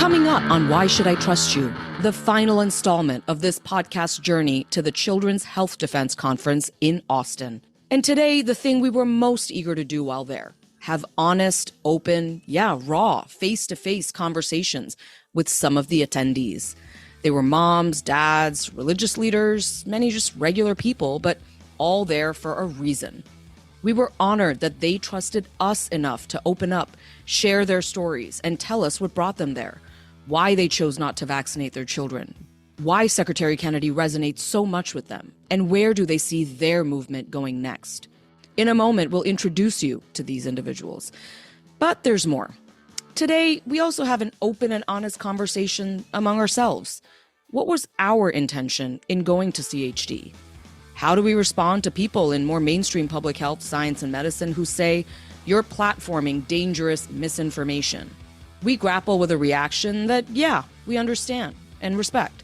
Coming up on Why Should I Trust You? The final installment of this podcast journey to the Children's Health Defense Conference in Austin. And today, the thing we were most eager to do while there, have honest, open, raw, face-to-face conversations with some of the attendees. They were moms, dads, religious leaders, many just regular people, but all there for a reason. We were honored that they trusted us enough to open up, share their stories, and tell us what brought them there, why they chose not to vaccinate their children, why Secretary Kennedy resonates so much with them, and where do they see their movement going next. In a moment, we'll introduce you to these individuals. But there's more. Today, we also have an open and honest conversation among ourselves. What was our intention in going to CHD? How do we respond to people in more mainstream public health, science, and medicine who say, you're platforming dangerous misinformation? We grapple with a reaction that, we understand and respect.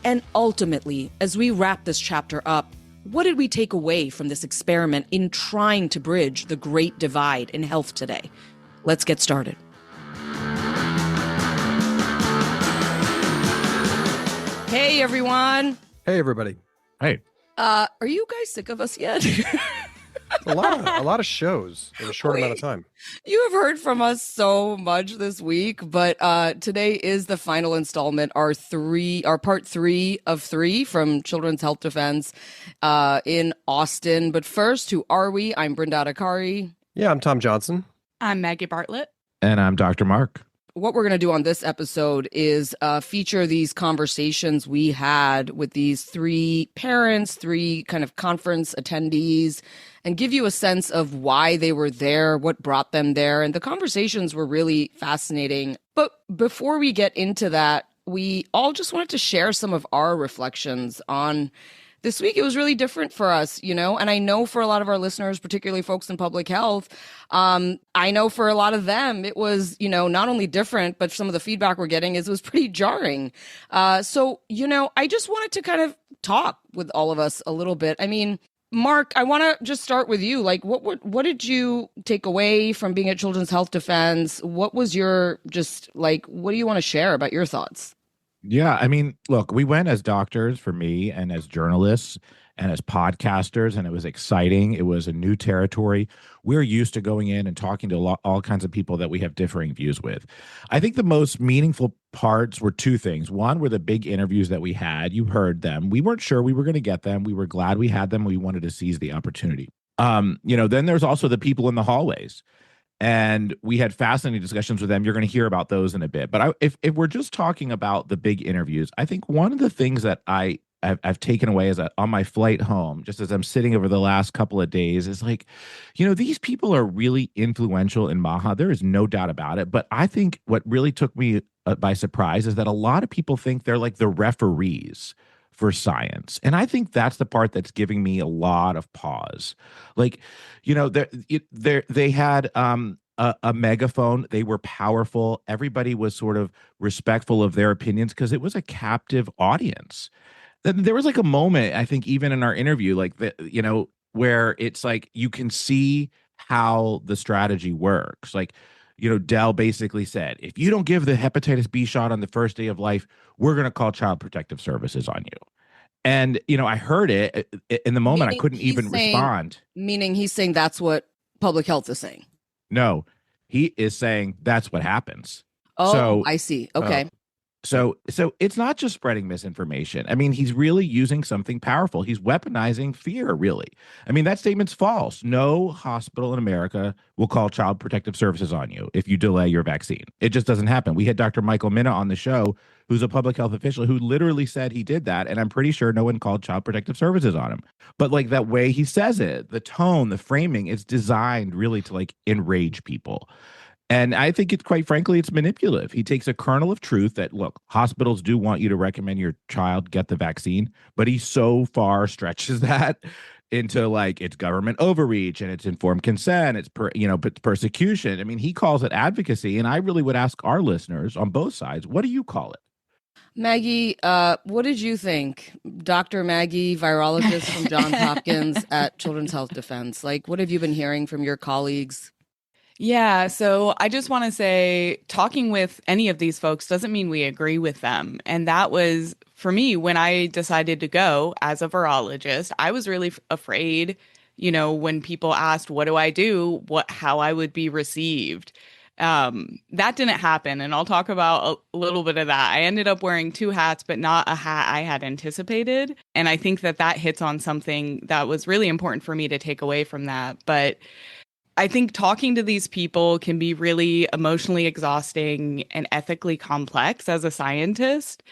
And ultimately, as we wrap this chapter up, what did we take away from this experiment in trying to bridge the great divide in health today? Let's get started. Hey, everyone. Hey, everybody. Hey. Are you guys sick of us yet? a lot of shows in a short amount of time. You have heard from us so much this week, but today is the final installment, our part 3 of 3 from Children's Health Defense in Austin. But first, who are we? I'm Brinda Adhikari. Yeah, I'm Tom Johnson. I'm Maggie Bartlett. And I'm Dr. Mark. What we're going to do on this episode is feature these conversations we had with these 3 parents, 3 kind of conference attendees, and give you a sense of why they were there, what brought them there. And the conversations were really fascinating. But before we get into that, we all just wanted to share some of our reflections on this week. It was really different for us, and I know for a lot of our listeners, particularly folks in public health, I know for a lot of them, it was, not only different, but some of the feedback we're getting is it was pretty jarring. So, I just wanted to kind of talk with all of us a little bit. I mean, Mark, I want to just start with you. Like, what did you take away from being at Children's Health Defense? What was your what do you want to share about your thoughts? Yeah, I mean, look, we went as doctors for me and as journalists and as podcasters, and it was exciting. It was a new territory. We're used to going in and talking to all kinds of people that we have differing views with. I think the most meaningful parts were 2 things. One were the big interviews that we had. You heard them. We weren't sure we were going to get them. We were glad we had them. We wanted to seize the opportunity. Then there's also the people in the hallways. And we had fascinating discussions with them. You're going to hear about those in a bit. But if we're just talking about the big interviews, I think one of the things that I've taken away on my flight home, just as I'm sitting over the last couple of days, is these people are really influential in MAHA. There is no doubt about it. But I think what really took me by surprise is that a lot of people think they're like the referees for science. And I think that's the part that's giving me a lot of pause. They had a megaphone. They were powerful. Everybody was sort of respectful of their opinions because it was a captive audience. There was a moment, I think, even in our interview, where it's you can see how the strategy works. Dell basically said, if you don't give the hepatitis B shot on the first day of life, we're going to call Child Protective Services on you. And, I heard it in the moment. I couldn't even respond. Meaning he's saying that's what public health is saying. No, he is saying that's what happens. Oh, so, I see. Okay. So it's not just spreading misinformation. I mean, he's really using something powerful. He's weaponizing fear, really. I mean, that statement's false. No hospital in America will call Child Protective Services on you if you delay your vaccine. It just doesn't happen. We had Dr. Michael Minna on the show, who's a public health official, who literally said he did that. And I'm pretty sure no one called Child Protective Services on him. But that way he says it, the tone, the framing, it's designed really to enrage people. And I think quite frankly, it's manipulative. He takes a kernel of truth that, look, hospitals do want you to recommend your child get the vaccine, but he so far stretches that into it's government overreach and it's informed consent, it's persecution. I mean, he calls it advocacy, and I really would ask our listeners on both sides, what do you call it? Maggie, what did you think? Dr. Maggie, virologist from Johns Hopkins at Children's Health Defense. What have you been hearing from your colleagues? Yeah, so I just want to say talking with any of these folks doesn't mean we agree with them. And that was for me when I decided to go as a virologist, I was really afraid, when people asked, what do I do, how I would be received. That didn't happen. And I'll talk about a little bit of that. I ended up wearing two hats, but not a hat I had anticipated. And I think that hits on something that was really important for me to take away from that. But I think talking to these people can be really emotionally exhausting and ethically complex as a scientist,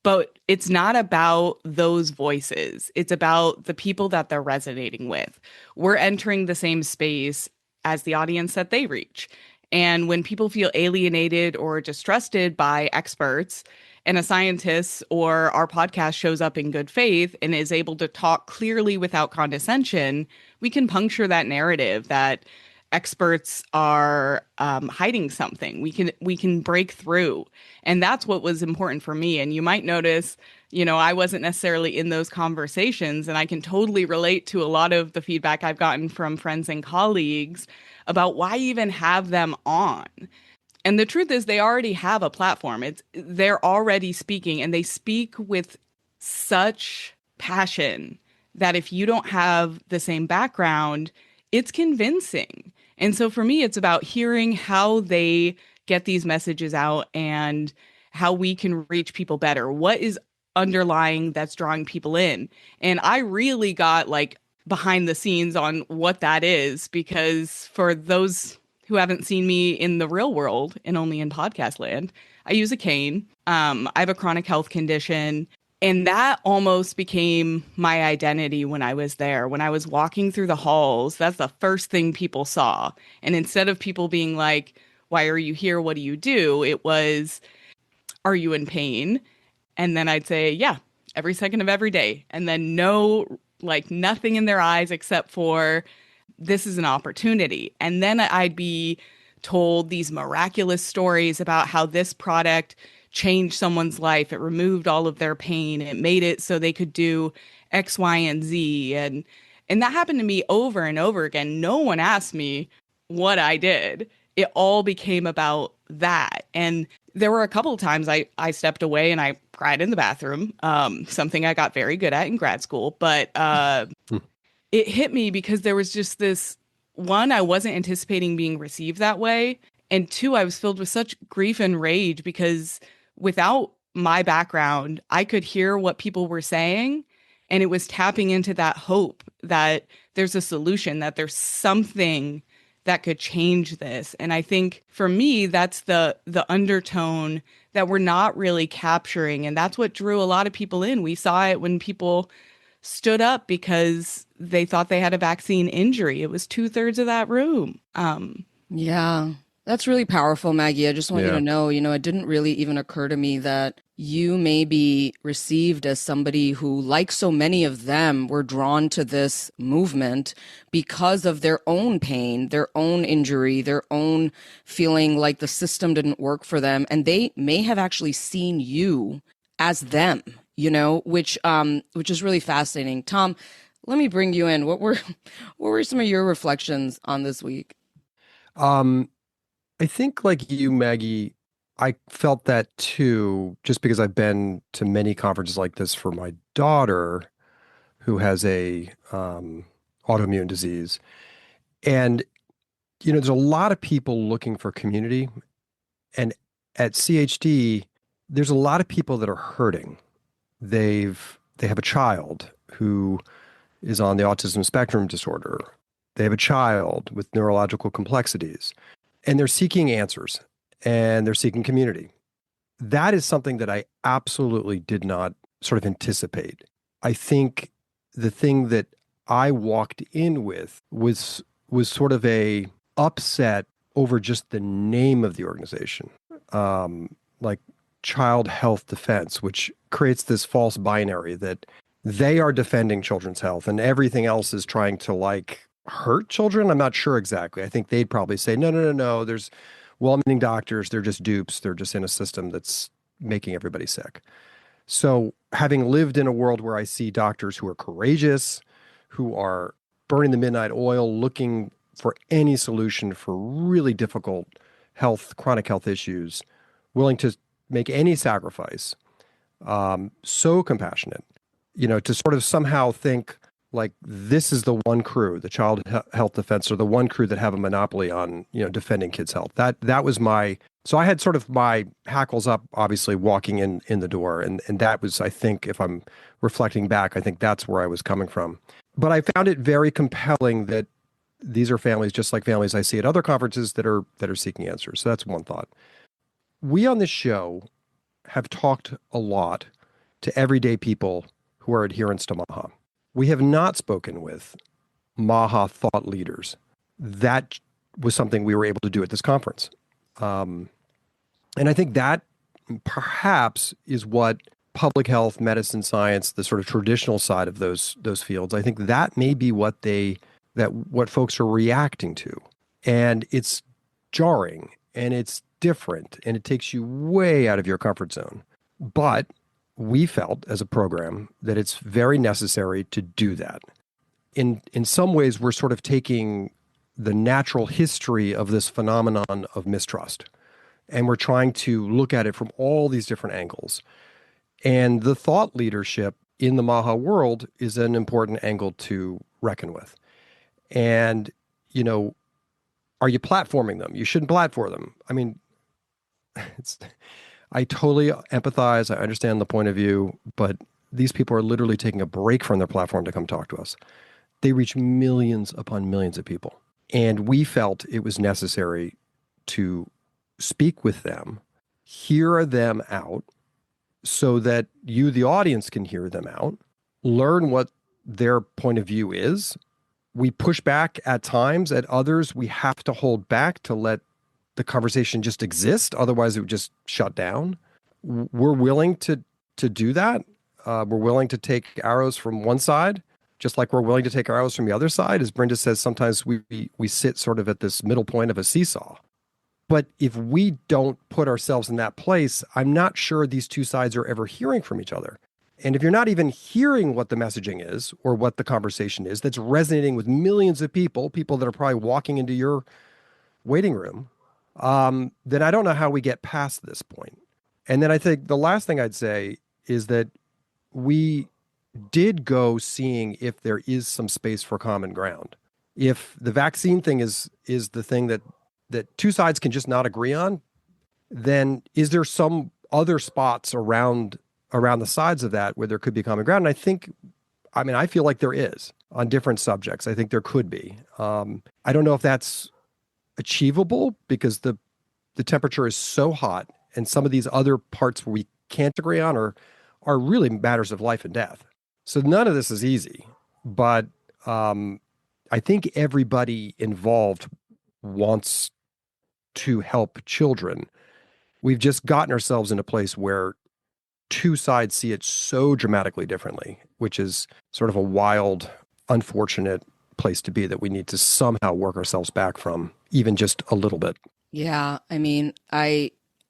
but it's not about those voices. It's about the people that they're resonating with. We're entering the same space as the audience that they reach. And when people feel alienated or distrusted by experts, and a scientist or our podcast shows up in good faith and is able to talk clearly without condescension, we can puncture that narrative that experts are hiding something. We can break through, and that's what was important for me. And you might notice, I wasn't necessarily in those conversations, and I can totally relate to a lot of the feedback I've gotten from friends and colleagues about why even have them on. And the truth is, they already have a platform. They're already speaking, and they speak with such passion that if you don't have the same background, it's convincing. And so for me, it's about hearing how they get these messages out and how we can reach people better. What is underlying that's drawing people in? And I really got like behind the scenes on what that is, because for those who haven't seen me in the real world and only in podcast land, I use a cane. I have a chronic health condition. And that almost became my identity when I was there. When I was walking through the halls, that's the first thing people saw. And instead of people being like, why are you here? What do you do? It was, are you in pain? And then I'd say, yeah, every second of every day. And then nothing in their eyes except for, this is an opportunity. And then I'd be told these miraculous stories about how this product changed someone's life. It removed all of their pain. It made it so they could do X, Y, and Z. And that happened to me over and over again. No one asked me what I did. It all became about that. And there were a couple of times I stepped away and I cried in the bathroom, something I got very good at in grad school. But it hit me because there was just this, one, I wasn't anticipating being received that way. And two, I was filled with such grief and rage because without my background, I could hear what people were saying. And it was tapping into that hope that there's a solution, that there's something that could change this. And I think for me, that's the undertone that we're not really capturing. And that's what drew a lot of people in. We saw it when people stood up because they thought they had a vaccine injury. It was 2/3 of that room. Yeah, that's really powerful, Maggie. I just want you to know, it didn't really even occur to me that you may be received as somebody who, like so many of them, were drawn to this movement because of their own pain, their own injury, their own feeling like the system didn't work for them. And they may have actually seen you as them, which is really fascinating. Tom, let me bring you in. What were some of your reflections on this week? I think like you, Maggie, I felt that too, just because I've been to many conferences like this for my daughter, who has a autoimmune disease. And, there's a lot of people looking for community. And at CHD, there's a lot of people that are hurting. They have a child who is on the autism spectrum disorder. They have a child with neurological complexities, and they're seeking answers and they're seeking community. That is something that I absolutely did not sort of anticipate. I think the thing that I walked in with was sort of a upset over just the name of the organization, like Child Health Defense, which creates this false binary that they are defending children's health and everything else is trying to hurt children. I'm not sure exactly. I think they'd probably say, no. There's well-meaning doctors. They're just dupes. They're just in a system that's making everybody sick. So having lived in a world where I see doctors who are courageous, who are burning the midnight oil, looking for any solution for really difficult chronic health issues, willing to make any sacrifice, so compassionate, to sort of somehow think like this is the one crew, the child health defense, or the one crew that have a monopoly on, defending kids' health. That was so I had sort of my hackles up, obviously, walking in the door. And that was, I think, if I'm reflecting back, I think that's where I was coming from. But I found it very compelling that these are families just like families I see at other conferences that are seeking answers. So that's one thought. We on this show have talked a lot to everyday people who are adherents to MAHA. We have not spoken with MAHA thought leaders. That was something we were able to do at this conference. And I think that perhaps is what public health, medicine, science, the sort of traditional side of those fields, I think that may be what folks are reacting to. And it's jarring and it's different and it takes you way out of your comfort zone. But we felt as a program that it's very necessary to do that. In some ways, we're sort of taking the natural history of this phenomenon of mistrust, and we're trying to look at it from all these different angles. And the thought leadership in the MAHA world is an important angle to reckon with. And, are you platforming them? You shouldn't platform them. I mean, I totally empathize. I understand the point of view, but these people are literally taking a break from their platform to come talk to us. They reach millions upon millions of people. And we felt it was necessary to speak with them, hear them out, so that you, the audience, can hear them out, learn what their point of view is. We push back at times. At others, we have to hold back to let the conversation just exist. Otherwise, it would just shut down. We're willing to do that. We're willing to take arrows from one side, just like we're willing to take arrows from the other side. As Brinda says, sometimes we sit sort of at this middle point of a seesaw. But if we don't put ourselves in that place, I'm not sure these two sides are ever hearing from each other. And if you're not even hearing what the messaging is or what the conversation is that's resonating with millions of people that are probably walking into your waiting room, then I don't know how we get past this point. And then I think the last thing I'd say is that we did go seeing if there is some space for common ground. If the vaccine thing is the thing that two sides can just not agree on, then is there some other spots around the sides of that where there could be common ground? And I feel like there is on different subjects. I think there could be. I don't know if that's achievable because the temperature is so hot, and some of these other parts where we can't agree on are really matters of life and death. So none of this is easy, but I think everybody involved wants to help children. We've just gotten ourselves in a place where two sides see it so dramatically differently, which is sort of a wild, unfortunate place to be that we need to somehow work ourselves back from, even just a little bit. Yeah, I mean,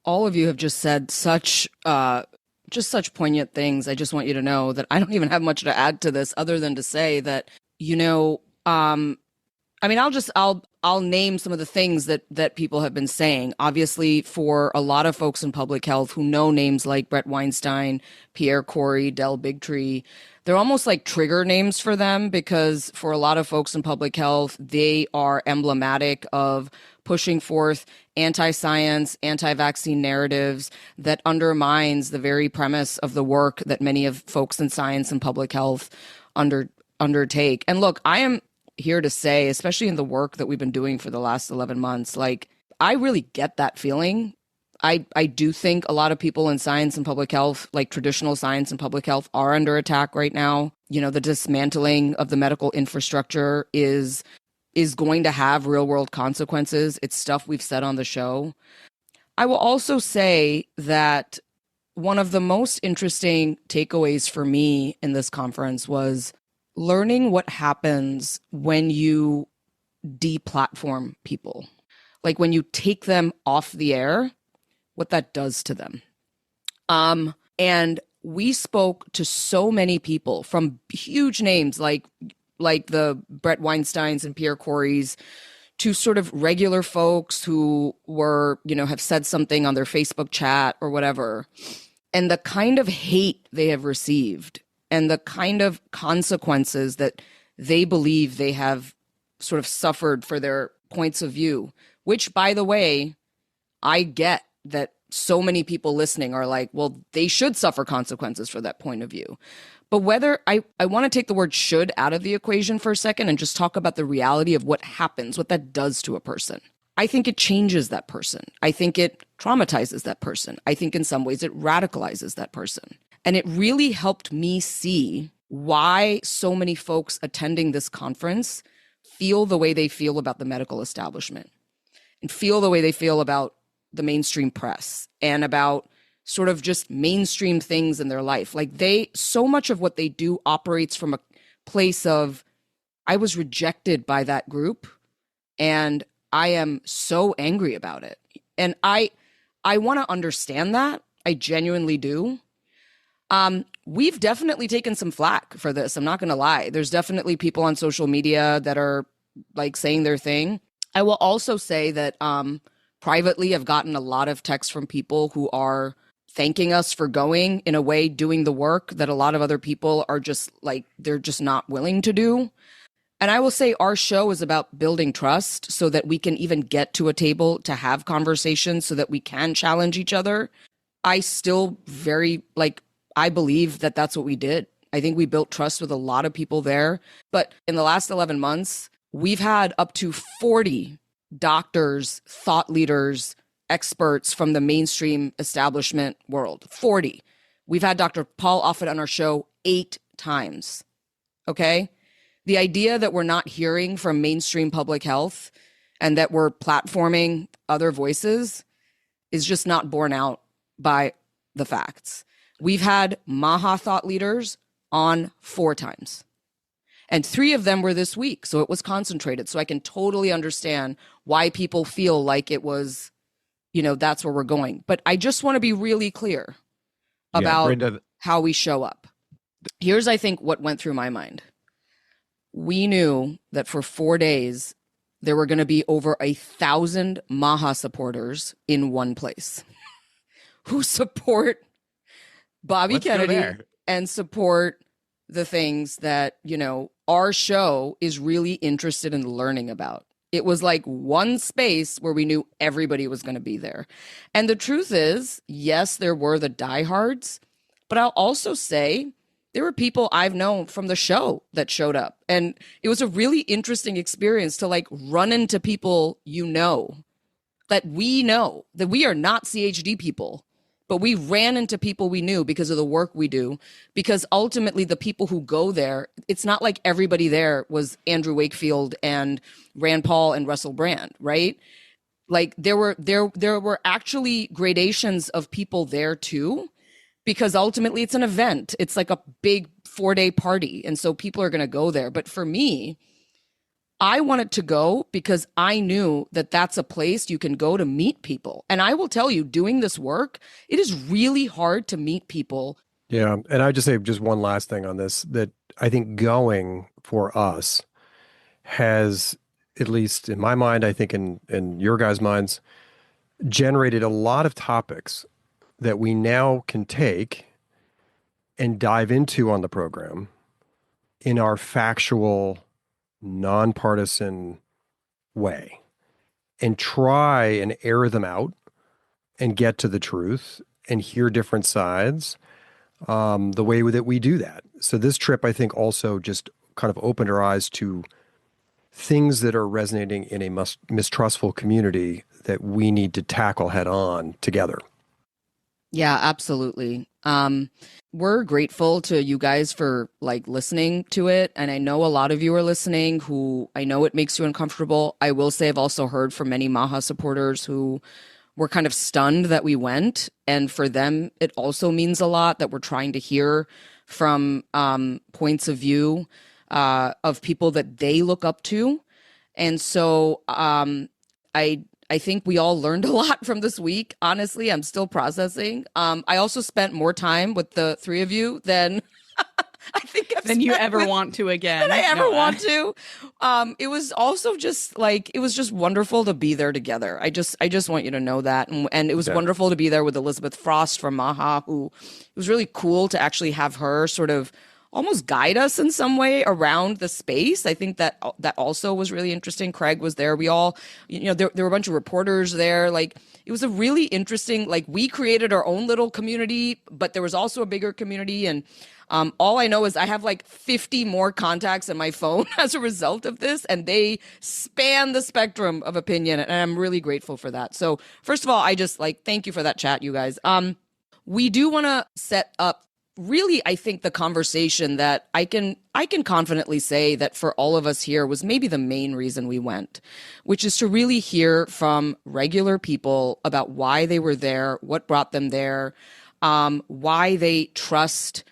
all of you have just said such poignant things. I just want you to know that I don't even have much to add to this other than to say that, I'll name some of the things that people have been saying. Obviously, for a lot of folks in public health who know names like Brett Weinstein, Pierre Corey, Del Bigtree, they're almost like trigger names for them, because for a lot of folks in public health, they are emblematic of pushing forth anti-science, anti-vaccine narratives that undermines the very premise of the work that many of folks in science and public health undertake. And look, I am here to say, especially in the work that we've been doing for the last 11 months, like, I really get that feeling. I do think a lot of people in science and public health, like traditional science and public health, are under attack right now. The dismantling of the medical infrastructure is going to have real world consequences. It's stuff we've said on the show. I will also say that one of the most interesting takeaways for me in this conference was learning what happens when you deplatform people, like when you take them off the air, what that does to them. And we spoke to so many people from huge names like the Brett Weinsteins and Pierre Coreys, to sort of regular folks who were, have said something on their Facebook chat or whatever, and the kind of hate they have received and the kind of consequences that they believe they have sort of suffered for their points of view, which, by the way, I get that so many people listening are like, well, they should suffer consequences for that point of view. But whether I want to take the word should out of the equation for a second and just talk about the reality of what happens, what that does to a person. I think it changes that person. I think it traumatizes that person. I think in some ways it radicalizes that person. And it really helped me see why so many folks attending this conference feel the way they feel about the medical establishment and feel the way they feel about the mainstream press and about sort of just mainstream things in their life. Like so much of what they do operates from a place of, I was rejected by that group and I am so angry about it. And I want to understand that. I genuinely do. We've definitely taken some flack for this. I'm not going to lie. There's definitely people on social media that are like saying their thing. I will also say that privately, I've gotten a lot of texts from people who are thanking us for going, in a way, doing the work that a lot of other people are just like, they're just not willing to do. And I will say our show is about building trust so that we can even get to a table to have conversations so that we can challenge each other. I still I believe that that's what we did. I think we built trust with a lot of people there. But in the last 11 months, we've had up to 40 doctors, thought leaders, experts from the mainstream establishment world. 40. We've had Dr. Paul Offit on our show 8 times. Okay? The idea that we're not hearing from mainstream public health and that we're platforming other voices is just not borne out by the facts. We've had MAHA thought leaders on 4 times. And 3 of them were this week. So it was concentrated. So I can totally understand why people feel like it was, that's where we're going. But I just want to be really clear about Brinda, how we show up. Here's, I think, what went through my mind. We knew that for 4 days, there were going to be over 1,000 MAHA supporters in one place who support Bobby Kennedy and support the things that, our show is really interested in learning about. It was like one space where we knew everybody was going to be there. And the truth is, yes, there were the diehards, but I'll also say there were people I've known from the show that showed up. And it was a really interesting experience to run into people that we know that we are not CHD people, but we ran into people we knew because of the work we do, because ultimately the people who go there, it's not like everybody there was Andrew Wakefield and Rand Paul and Russell Brand, right? Like there were actually gradations of people there too, because ultimately it's an event. It's like a big 4-day party. And so people are going to go there. But for me, I wanted to go because I knew that that's a place you can go to meet people. And I will tell you, doing this work, it is really hard to meet people. Yeah. And I just say just one last thing on this, that I think going for us has, at least in my mind, I think in your guys' minds, generated a lot of topics that we now can take and dive into on the program in our factual, nonpartisan way and try and air them out and get to the truth and hear different sides the way that we do that. So this trip, I think, also just kind of opened our eyes to things that are resonating in a mistrustful community that we need to tackle head on together. Yeah, absolutely. We're grateful to you guys for listening to it. And I know a lot of you are listening who I know it makes you uncomfortable. I will say I've also heard from many MAHA supporters who were kind of stunned that we went. And for them, it also means a lot that we're trying to hear from points of view of people that they look up to. And so I think we all learned a lot from this week. Honestly, I'm still processing. I also spent more time with the 3 of you than I think I've Than you spent ever with- want to again. than I ever No, want to. It was also just like, it was just wonderful to be there together. I just want you to know that. And it was wonderful to be there with Elizabeth Frost from MAHA, who, it was really cool to actually have her sort of almost guide us in some way around the space. I think that also was really interesting. Craig was there. We all, there were a bunch of reporters there. Like, it was a really interesting, like, we created our own little community, but there was also a bigger community. And all I know is I have like 50 more contacts in my phone as a result of this, and they span the spectrum of opinion. And I'm really grateful for that. So first of all, I just thank you for that chat, you guys. We do want to set up really, I think, the conversation that I can confidently say that for all of us here was maybe the main reason we went, which is to really hear from regular people about why they were there, what brought them there, why they trust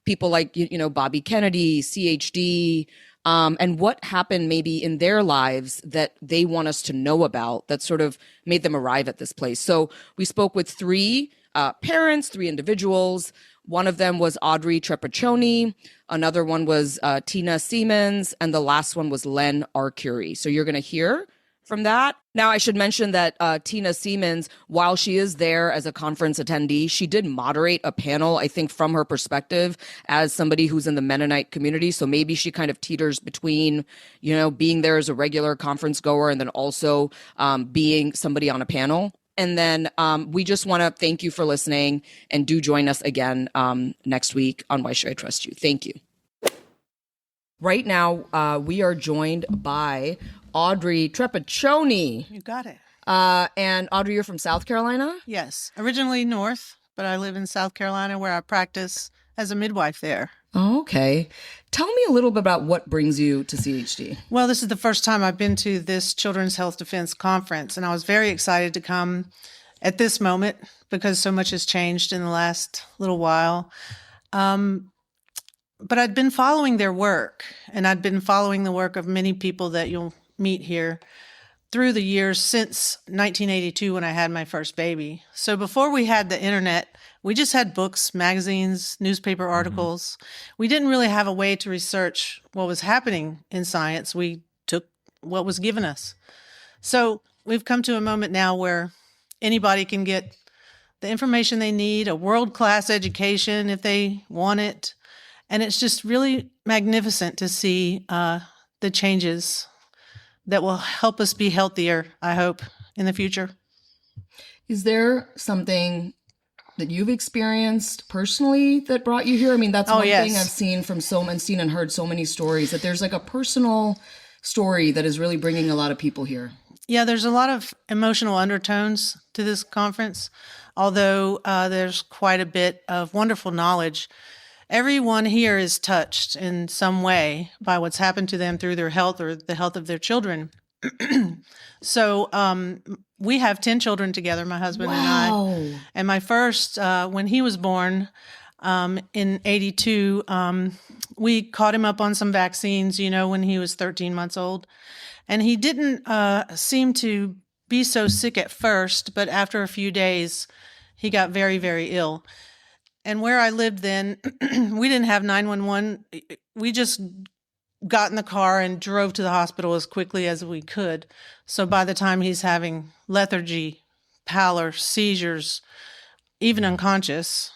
people like, Bobby Kennedy, CHD, and what happened maybe in their lives that they want us to know about that sort of made them arrive at this place. So we spoke with three parents, three individuals. One of them was Audrey Trepiccione, another one was Tina Siemens, and the last one was Len Arcuri. So you're going to hear from that. Now, I should mention that Tina Siemens, while she is there as a conference attendee, she did moderate a panel, I think, from her perspective as somebody who's in the Mennonite community. So maybe she kind of teeters between, being there as a regular conference goer and then also being somebody on a panel. And then we just want to thank you for listening, and do join us again next week on Why Should I Trust You? Thank you. Right now, we are joined by Audrey Trepiccione. You got it. And Audrey, you're from South Carolina? Yes. Originally North, but I live in South Carolina where I practice as a midwife there. Oh, okay. Tell me a little bit about what brings you to CHD. Well, this is the first time I've been to this Children's Health Defense Conference, and I was very excited to come at this moment because so much has changed in the last little while. But I'd been following their work, and I'd been following the work of many people that you'll meet here through the years since 1982 when I had my first baby. So before we had the internet, we just had books, magazines, newspaper articles. We didn't really have a way to research what was happening in science. We took what was given us. So we've come to a moment now where anybody can get the information they need, a world-class education if they want it. And it's just really magnificent to see the changes that will help us be healthier, I hope, in the future. Is there something that you've experienced personally that brought you here? I mean, that's one thing I've seen from seen and heard so many stories, that there's like a personal story that is really bringing a lot of people here. Yeah, there's a lot of emotional undertones to this conference, although there's quite a bit of wonderful knowledge. Everyone here is touched in some way by what's happened to them through their health or the health of their children. So we have 10 children together, my husband and I. And my first, when he was born in 82, we caught him up on some vaccines, when he was 13 months old. And he didn't seem to be so sick at first, but after a few days, he got very, very ill. And where I lived then, we didn't have 911. We just got in the car and drove to the hospital as quickly as we could. So by the time he's having lethargy, pallor, seizures, even unconscious,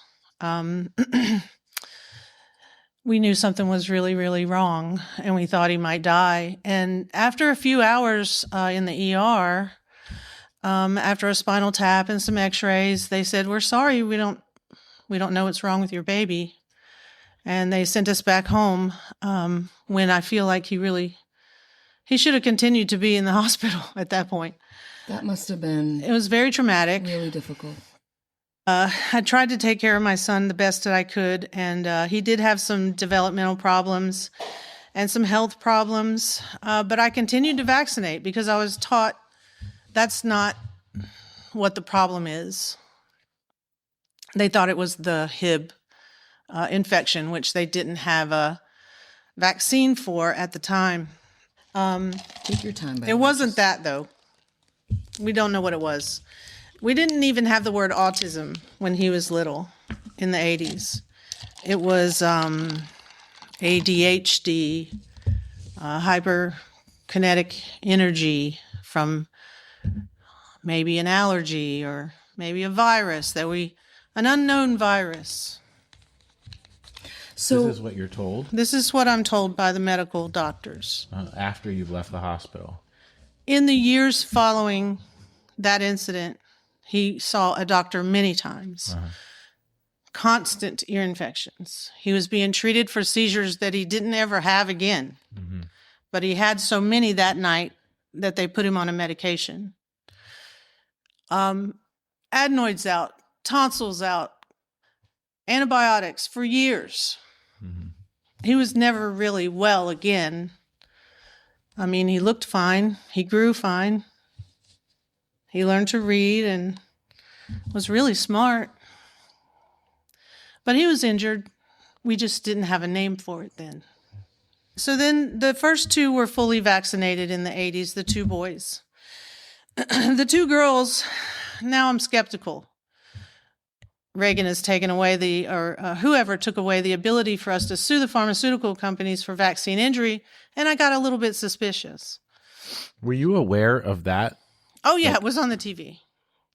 we knew something was really, really wrong, and we thought he might die. And after a few hours in the ER, after a spinal tap and some x-rays, they said, "We're sorry, we don't know what's wrong with your baby." And they sent us back home when I feel like he should have continued to be in the hospital at that point. That must have been... It was very traumatic. Really difficult. I tried to take care of my son the best that I could, and he did have some developmental problems and some health problems, but I continued to vaccinate because I was taught that's not what the problem is. They thought it was the Hib infection, which they didn't have a vaccine for at the time. Take your time. It wasn't that, though. We don't know what it was. We didn't even have the word autism when he was little in the 80s. It was ADHD, hyperkinetic energy from maybe an allergy or maybe a virus an unknown virus. So this is what you're told? This is what I'm told by the medical doctors. After you've left the hospital? In the years following that incident, he saw a doctor many times. Constant ear infections. He was being treated for seizures that he didn't ever have again. But he had so many that night that they put him on a medication. Adenoids out, tonsils out, antibiotics for years. He was never really well again. I mean, he looked fine. He grew fine. He learned to read and was really smart. But he was injured. We just didn't have a name for it then. So then the first two were fully vaccinated in the 80s, the two boys. The two girls, now I'm skeptical. Reagan has taken away whoever took away the ability for us to sue the pharmaceutical companies for vaccine injury, and I got a little bit suspicious. Were you aware of that? Oh, yeah, it was on the TV.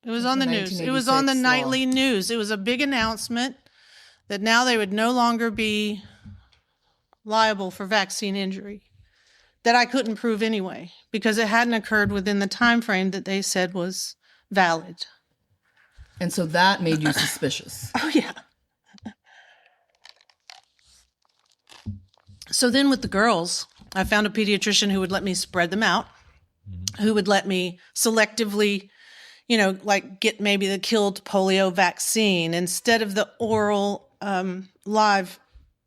It was on the news. It was on the nightly news. It was a big announcement that now they would no longer be liable for vaccine injury, that I couldn't prove anyway, because it hadn't occurred within the time frame that they said was valid. And so that made you suspicious. Oh, yeah. So then with the girls, I found a pediatrician who would let me spread them out, who would let me selectively, like get maybe the killed polio vaccine instead of the oral live.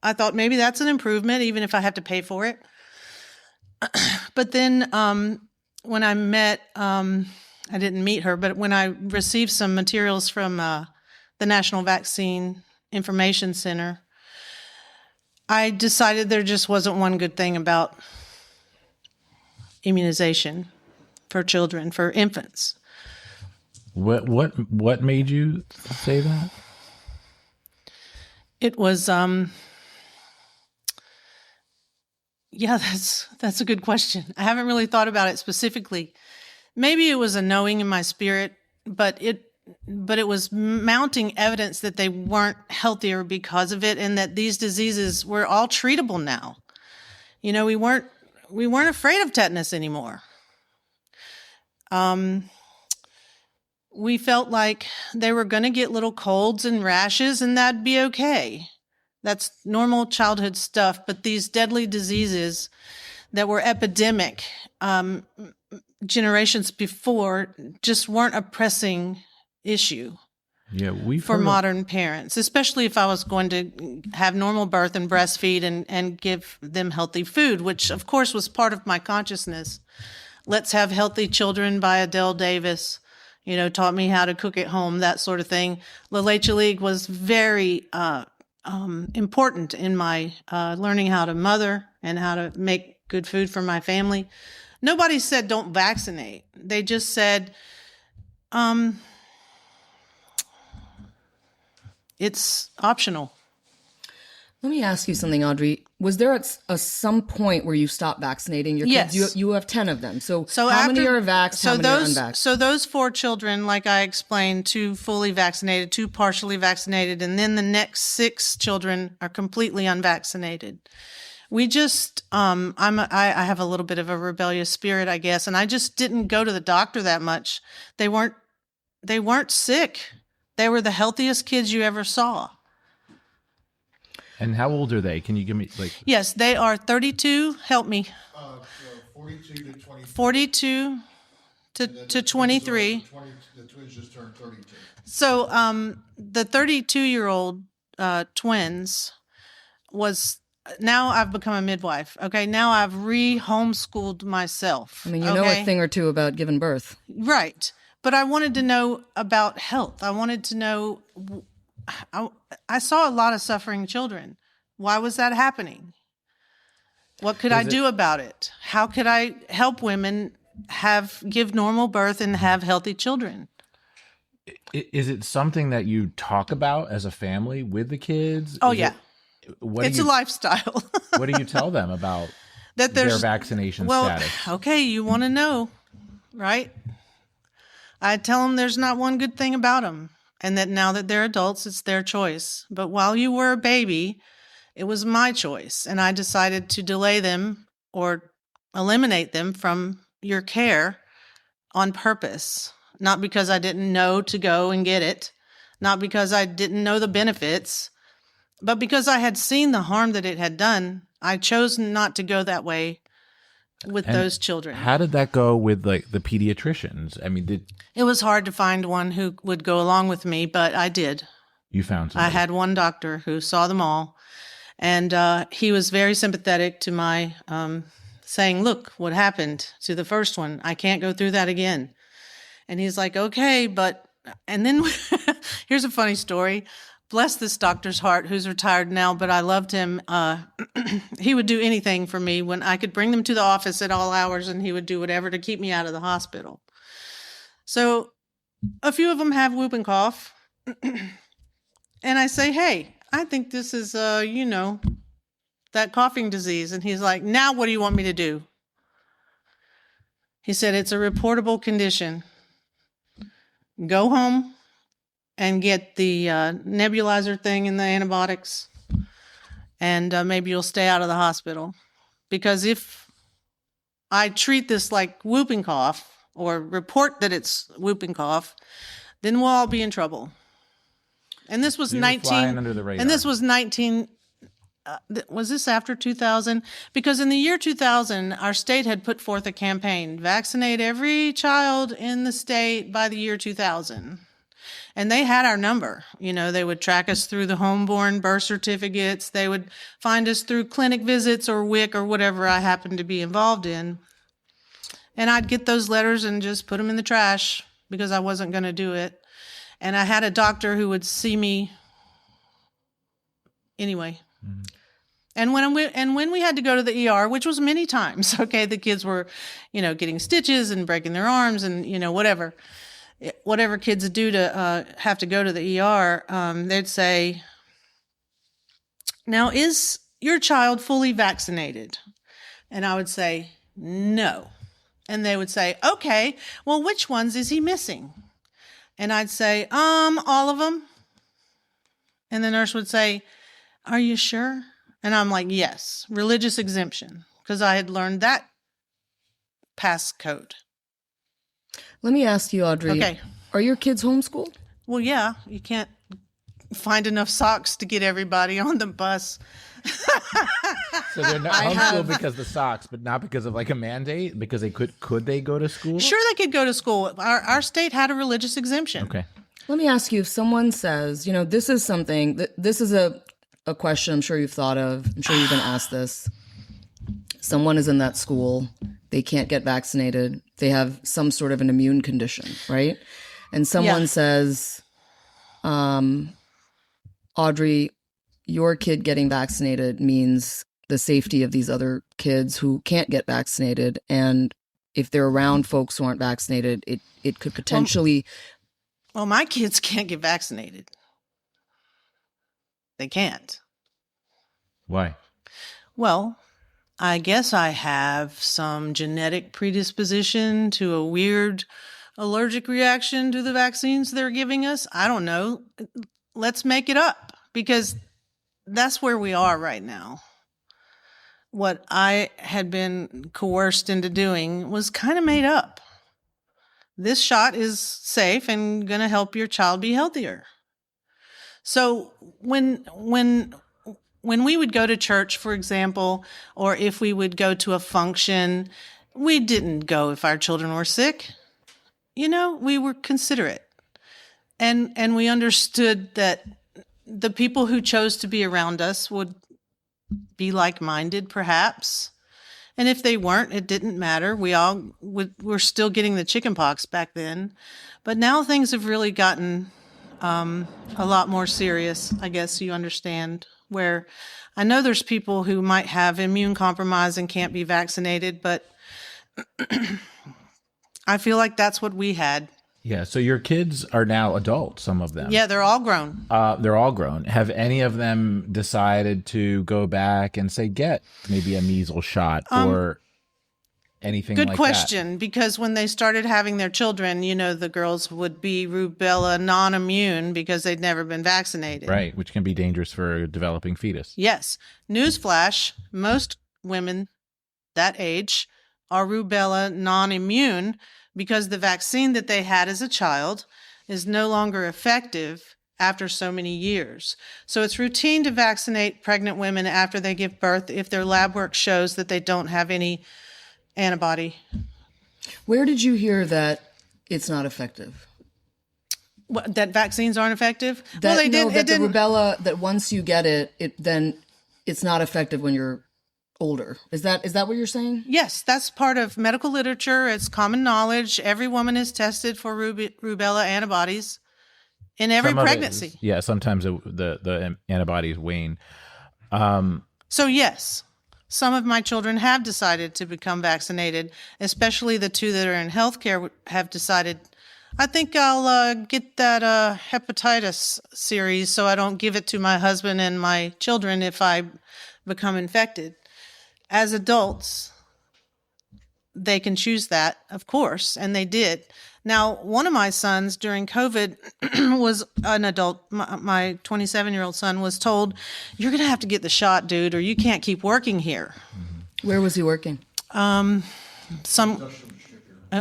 I thought maybe that's an improvement, even if I have to pay for it. But then when I met, I didn't meet her, but when I received some materials from the National Vaccine Information Center, I decided there just wasn't one good thing about immunization for children, for infants. What made you say that? It was, yeah, that's a good question. I haven't really thought about it specifically. Maybe it was a knowing in my spirit, but it was mounting evidence that they weren't healthier because of it, and that these diseases were all treatable now. We weren't afraid of tetanus anymore. We felt like they were going to get little colds and rashes, and that'd be okay. That's normal childhood stuff. But these deadly diseases that were epidemic generations before just weren't a pressing issue. Yeah, for modern parents, especially if I was going to have normal birth and breastfeed and give them healthy food, which of course was part of my consciousness. Let's Have Healthy Children by Adele Davis, taught me how to cook at home, that sort of thing. La Leche League was very important in my learning how to mother and how to make good food for my family. Nobody said don't vaccinate. They just said, it's optional. Let me ask you something, Audrey. Was there at some point where you stopped vaccinating your kids? Yes. You have 10 of them. So how many are vaxxed, how many are unvaxxed? So those 4 children, like I explained, 2 fully vaccinated, 2 partially vaccinated, and then the next 6 children are completely unvaccinated. We just, I have a little bit of a rebellious spirit, I guess, and I just didn't go to the doctor that much. They weren't sick. They were the healthiest kids you ever saw. And how old are they? Can you give me Yes, they are 32. Help me. 42 to 23. The twins just turned 32. So the 32-year-old twins was. Now I've become a midwife. Okay, now I've homeschooled myself. I mean, you know a thing or two about giving birth, right? But I wanted to know about health. I wanted to know. I saw a lot of suffering children. Why was that happening? What could I do about it? How could I help women give normal birth and have healthy children? Is it something that you talk about as a family with the kids? Oh, yeah. It's a lifestyle. What do you tell them about that their vaccination status? Okay, you want to know, right? I tell them there's not one good thing about them, and that now that they're adults, it's their choice. But while you were a baby, it was my choice, and I decided to delay them or eliminate them from your care on purpose. Not because I didn't know to go and get it, not because I didn't know the benefits, but because I had seen the harm that it had done. I chose not to go that way with those children. How did that go with like the pediatricians? I mean, it was hard to find one who would go along with me, but I did. You found somebody. I had one doctor who saw them all, and he was very sympathetic to my saying, look, what happened to the first one? I can't go through that again. And he's like, okay, but, and then here's a funny story. Bless this doctor's heart, who's retired now, but I loved him. He would do anything for me when I could bring them to the office at all hours, and he would do whatever to keep me out of the hospital. So a few of them have whooping cough. And I say, hey, I think this is, that coughing disease. And he's like, now what do you want me to do? He said, it's a reportable condition. Go home and get the nebulizer thing and the antibiotics, and maybe you'll stay out of the hospital. Because if I treat this like whooping cough or report that it's whooping cough, then we'll all be in trouble. And this was 19 under the radar. And this was 19 was this after 2000? Because in the year 2000, our state had put forth a campaign, vaccinate every child in the state by the year 2000. And they had our number. They would track us through the homeborn birth certificates. They would find us through clinic visits or WIC or whatever I happened to be involved in. And I'd get those letters and just put them in the trash because I wasn't going to do it. And I had a doctor who would see me anyway. Mm-hmm. And when we had to go to the ER, which was many times, okay, the kids were, getting stitches and breaking their arms and, whatever kids do to have to go to the ER, they'd say, now, is your child fully vaccinated? And I would say, no. And they would say, okay, well, which ones is he missing? And I'd say, all of them. And the nurse would say, are you sure? And I'm like, yes, religious exemption, because I had learned that passcode. Let me ask you, Audrey. Okay. Are your kids homeschooled? Well, yeah. You can't find enough socks to get everybody on the bus. So they're not homeschooled because of the socks, but not because of like a mandate? Because they could they go to school? Sure, they could go to school. Our state had a religious exemption. Okay. Let me ask you, if someone says, this is something, this is a question I'm sure you've thought of. I'm sure you've been asked this. Someone is in that school. They can't get vaccinated. They have some sort of an immune condition, right? And someone says, Audrey, your kid getting vaccinated means the safety of these other kids who can't get vaccinated. And if they're around folks who aren't vaccinated, it could potentially... Well, my kids can't get vaccinated. They can't. Why? Well, I guess I have some genetic predisposition to a weird allergic reaction to the vaccines they're giving us. I don't know. Let's make it up, because that's where we are right now. What I had been coerced into doing was kind of made up. This shot is safe and going to help your child be healthier. So when we would go to church, for example, or if we would go to a function, we didn't go if our children were sick. We were considerate. And we understood that the people who chose to be around us would be like-minded, perhaps. And if they weren't, it didn't matter. We're still getting the chicken pox back then. But now things have really gotten a lot more serious, I guess you understand, where I know there's people who might have immune compromise and can't be vaccinated, but I feel like that's what we had. Yeah. So your kids are now adults, some of them. Yeah, they're all grown. They're all grown. Have any of them decided to go back and say, get maybe a measles shot or anything like that? Good question, because when they started having their children, the girls would be rubella non-immune because they'd never been vaccinated. Right, which can be dangerous for a developing fetus. Yes. Newsflash, most women that age are rubella non-immune because the vaccine that they had as a child is no longer effective after so many years. So it's routine to vaccinate pregnant women after they give birth if their lab work shows that they don't have any antibody. Where did you hear that it's not effective? That vaccines aren't effective? That, the rubella, that once you get it, then it's not effective when you're older. Is that what you're saying? Yes, that's part of medical literature. It's common knowledge. Every woman is tested for rubella antibodies in every pregnancy. Sometimes the antibodies wane. So yes, some of my children have decided to become vaccinated, especially the two that are in healthcare have decided, I think I'll get that hepatitis series so I don't give it to my husband and my children if I become infected. As adults, they can choose that, of course, and they did. Now, one of my sons during COVID was an adult. My 27-year-old son was told, "You're going to have to get the shot, dude, or you can't keep working here." Where was he working? Some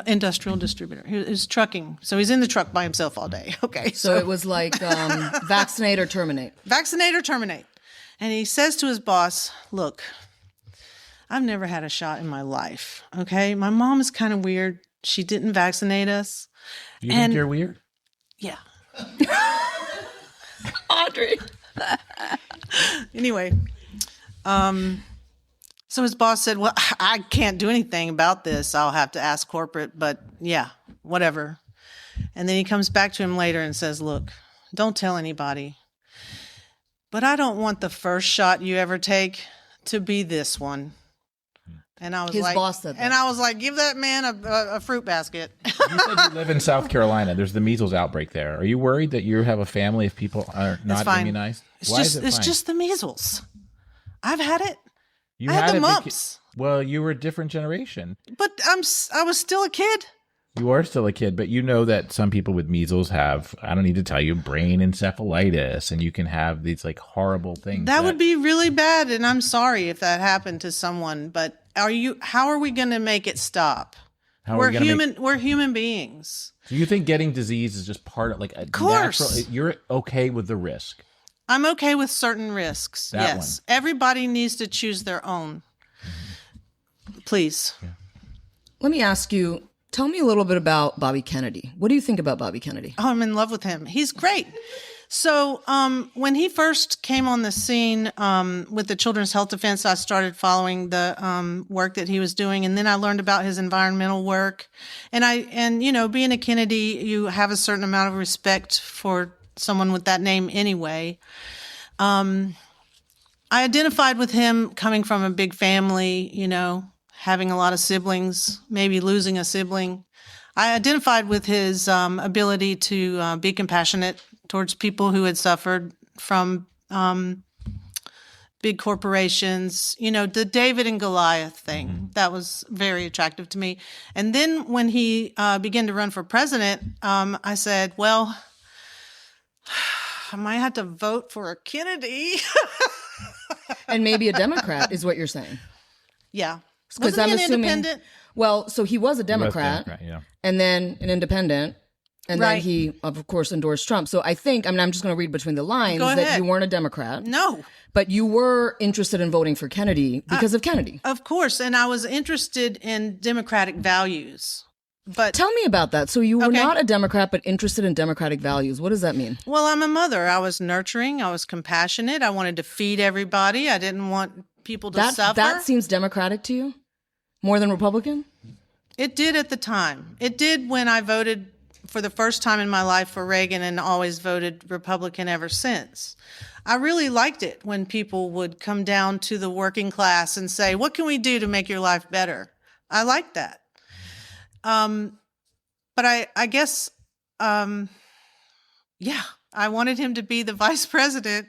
industrial distributor. He was trucking, so he's in the truck by himself all day. Okay, so it was like vaccinate or terminate. Vaccinate or terminate. And he says to his boss, "Look, I've never had a shot in my life, okay? My mom is kind of weird. She didn't vaccinate us." You think you're weird? Yeah. Audrey. Anyway, so his boss said, "Well, I can't do anything about this. I'll have to ask corporate, but yeah, whatever." And then he comes back to him later and says, "Look, don't tell anybody, but I don't want the first shot you ever take to be this one." And I was His boss said that. And I was like, "Give that man a fruit basket." You said you live in South Carolina. There's the measles outbreak there. Are you worried that you have a family if people are not immunized? Why is it fine? It's just the measles. I've had it. I had the mumps. Well, you were a different generation. But I was still a kid. You are still a kid, but you know that some people with measles have, I don't need to tell you, brain encephalitis, and you can have these like horrible things. That would be really bad, and I'm sorry if that happened to someone, but how are we going to make it stop? We're human beings. So you think getting disease is just part of like a natural, you're okay with the risk? I'm okay with certain risks. Yes. Everybody needs to choose their own. Please. Yeah. Let me ask you, tell me a little bit about Bobby Kennedy. What do you think about Bobby Kennedy? Oh, I'm in love with him. He's great. So when he first came on the scene with the Children's Health Defense, I started following the work that he was doing, and then I learned about his environmental work. And being a Kennedy, you have a certain amount of respect for someone with that name anyway. I identified with him coming from a big family, having a lot of siblings, maybe losing a sibling. I identified with his ability to be compassionate towards people who had suffered from big corporations, the David and Goliath thing. That was very attractive to me. And then when he began to run for president, I said, well, I might have to vote for a Kennedy. And maybe a Democrat is what you're saying. Yeah. Because I'm assuming, independent? Well, so he was a Democrat, yeah. And then an independent, and then he, of course, endorsed Trump. So I think, I'm just going to read between the lines that you weren't a Democrat. No. But you were interested in voting for Kennedy because of Kennedy. Of course. And I was interested in democratic values. But tell me about that. So you were not a Democrat, but interested in democratic values. What does that mean? Well, I'm a mother. I was nurturing. I was compassionate. I wanted to feed everybody. I didn't want people to suffer. That seems democratic to you? More than Republican? It did at the time. It did when I voted for the first time in my life for Reagan and always voted Republican ever since. I really liked it when people would come down to the working class and say, what can we do to make your life better? I liked that. But I guess yeah, I wanted him to be the vice president.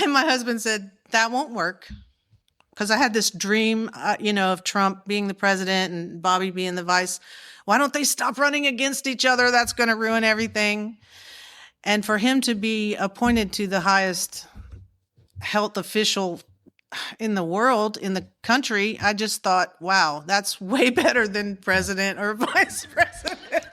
And my husband said, that won't work. Because I had this dream, of Trump being the president and Bobby being the vice. Why don't they stop running against each other? That's going to ruin everything. And for him to be appointed to the highest health official in the world, in the country, I just thought, wow, that's way better than president or vice president.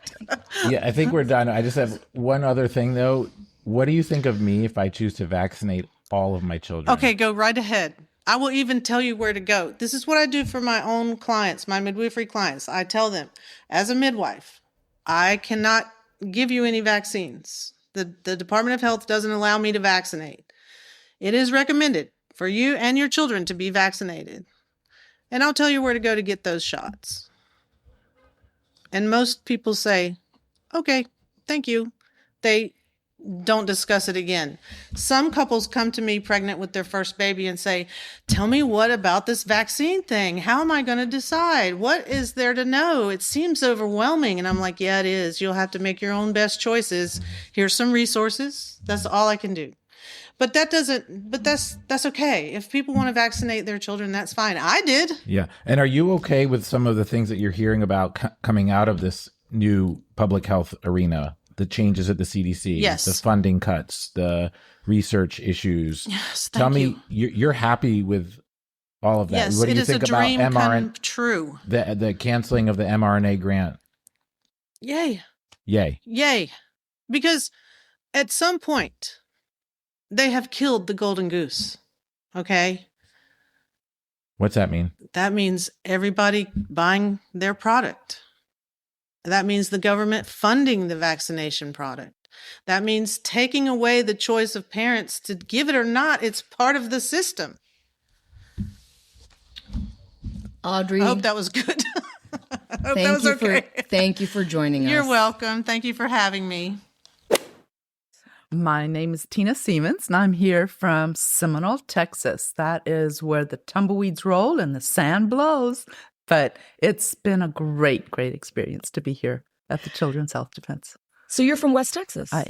Yeah, I think we're done. I just have one other thing, though. What do you think of me if I choose to vaccinate all of my children? Okay, go right ahead. I will even tell you where to go. This is what I do for my own clients, my midwifery clients. I tell them, as a midwife, I cannot give you any vaccines. The Department of Health doesn't allow me to vaccinate. It is recommended for you and your children to be vaccinated. And I'll tell you where to go to get those shots. And most people say, okay, thank you. They don't discuss it again. Some couples come to me pregnant with their first baby and say, tell me what about this vaccine thing? How am I going to decide? What is there to know? It seems overwhelming. And I'm like, yeah, it is. You'll have to make your own best choices. Here's some resources. That's all I can do. But that's okay. If people want to vaccinate their children, that's fine. I did. Yeah. And are you okay with some of the things that you're hearing about coming out of this new public health arena? The changes at the CDC, yes. The funding cuts, the research issues. Yes, Tell me, you're happy with all of that. Yes, what do it you is think a dream about come true. The canceling of the mRNA grant? Yay. Yay. Because at some point, they have killed the golden goose. Okay? What's that mean? That means everybody buying their product. That means the government funding the vaccination product. That means taking away the choice of parents to give it or not. It's part of the system. Audrey, I hope that was good. I hope that was okay. Thank you for joining us. You're welcome. Thank you for having me. My name is Tina Siemens, and I'm here from Seminole, Texas. That is where the tumbleweeds roll and the sand blows. But it's been a great, great experience to be here at the Children's Health Defense. So you're from West Texas? I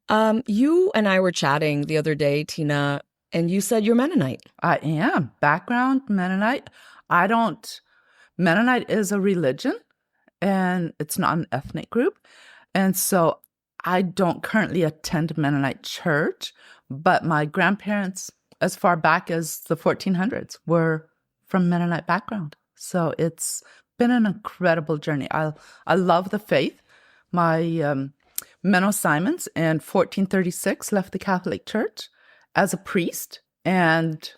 am. You and I were chatting the other day, Tina, and you said you're Mennonite. I am. Background Mennonite. Mennonite is a religion, and it's not an ethnic group. And so I don't currently attend Mennonite church, but my grandparents, as far back as the 1400s, were from Mennonite background. So it's been an incredible journey. I love the faith. My Menno Simons in 1436 left the Catholic Church as a priest and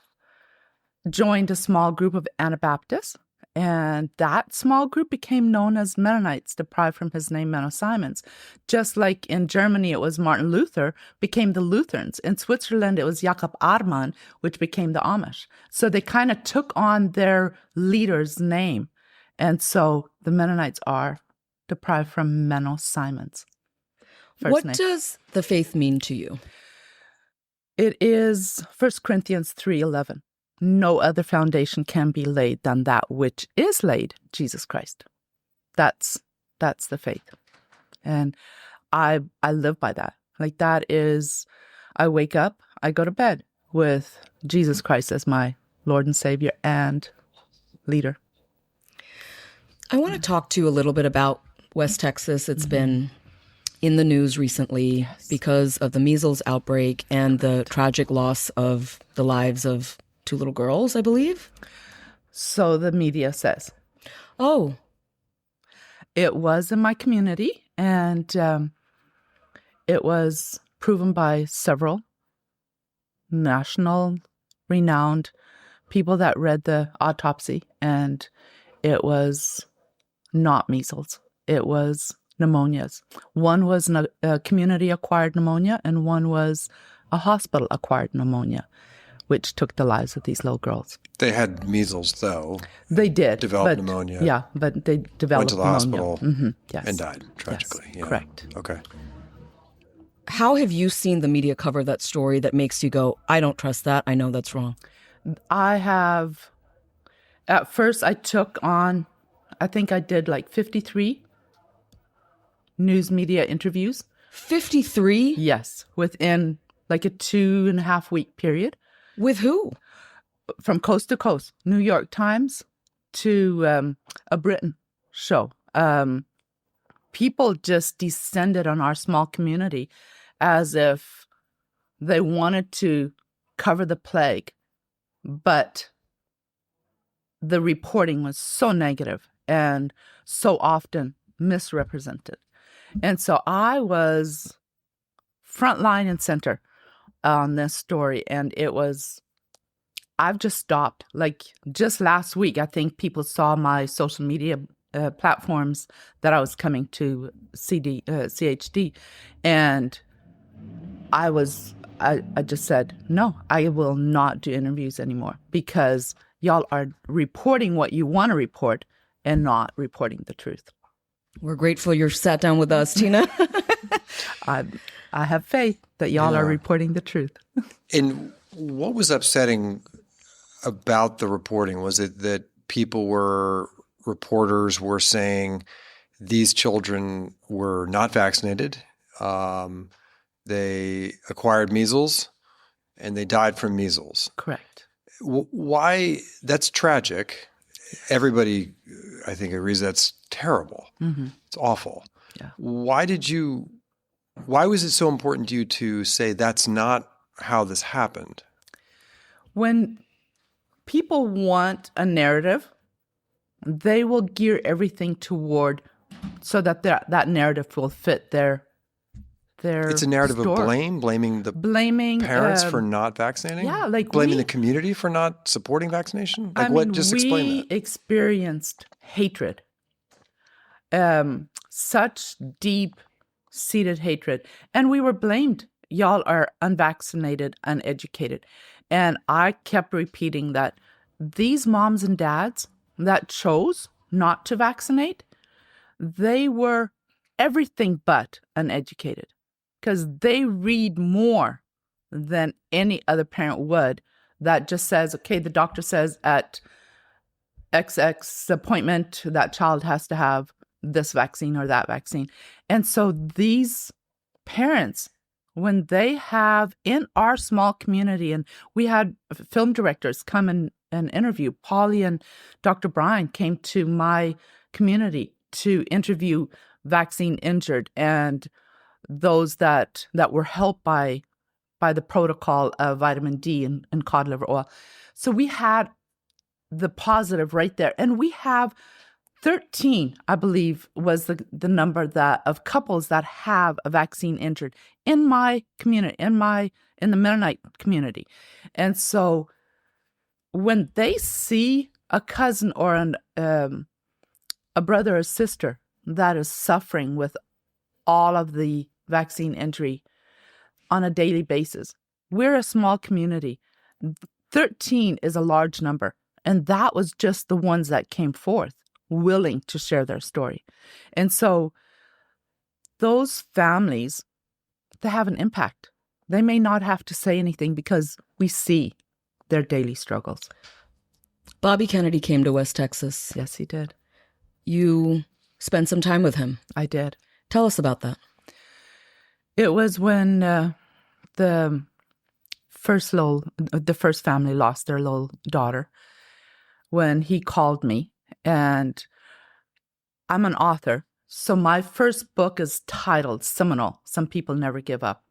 joined a small group of Anabaptists. And that small group became known as Mennonites, derived from his name, Menno Simons. Just like in Germany, it was Martin Luther, became the Lutherans. In Switzerland, it was Jakob Arman, which became the Amish. So they kind of took on their leader's name. And so the Mennonites are derived from Menno Simons. What does the faith mean to you? It is 1 Corinthians 3:11. No other foundation can be laid than that which is laid, Jesus Christ. That's the faith. And I live by that. Like that is, I wake up, I go to bed with Jesus Christ as my Lord and Savior and leader. I want to talk to you a little bit about West Texas. It's been in the news recently because of the measles outbreak and the tragic loss of the lives of 2 little girls, I believe. So the media says. Oh. It was in my community, and it was proven by several national renowned people that read the autopsy, and it was not measles. It was pneumonias. One was a community-acquired pneumonia, and one was a hospital-acquired pneumonia, which took the lives of these little girls. They had measles, though. They did. Developed pneumonia. Yeah, but they developed Went to the pneumonia. hospital Yes. and died, tragically. Yes, yeah. correct. Okay. How have you seen the media cover that story that makes you go, I don't trust that, I know that's wrong? I have, at first I took on, I think I did like 53 news media interviews. 53? Yes, within like a 2.5 week period. With who? From coast to coast. New York Times to a Britain show. People just descended on our small community as if they wanted to cover the plague, but the reporting was so negative and so often misrepresented. And so I was front line and center on this story, and I've just stopped. Like just last week, I think people saw my social media platforms that I was coming to CHD, and I just said, no, I will not do interviews anymore because y'all are reporting what you want to report and not reporting the truth. We're grateful you sat down with us, Tina. I have faith that y'all are reporting the truth. And what was upsetting about the reporting? Was it that reporters were saying these children were not vaccinated, they acquired measles, and they died from measles? Correct. Why? That's tragic. Everybody, I think, agrees that's terrible. Mm-hmm. It's awful. Yeah. Why was it so important to you to say that's not how this happened? When people want a narrative, they will gear everything toward so that that narrative will fit their It's a narrative story. of blaming parents for not vaccinating? Yeah, like blaming the community for not supporting vaccination? Just explain that. We experienced hatred. Such deep-seated hatred. And we were blamed. Y'all are unvaccinated, uneducated. And I kept repeating that these moms and dads that chose not to vaccinate, they were everything but uneducated because they read more than any other parent would that just says, okay, the doctor says at XX appointment that child has to have this vaccine or that vaccine. And so these parents, when they have in our small community, and we had film directors come and interview, Polly and Dr. Brian came to my community to interview vaccine injured and those that were helped by the protocol of vitamin D and cod liver oil. So we had the positive right there. And we have 13, I believe, was the number of couples that have a vaccine injured in my community, in the Mennonite community. And so when they see a cousin or a brother or sister that is suffering with all of the vaccine injury on a daily basis, we're a small community. 13 is a large number. And that was just the ones that came forth willing to share their story. And so those families, they have an impact. They may not have to say anything because we see their daily struggles. Bobby Kennedy came to West Texas. Yes, he did. You spent some time with him. I did. Tell us about that. It was when the first family lost their little daughter, when he called me. And I'm an author, so my first book is titled Seminole, Some People Never Give Up.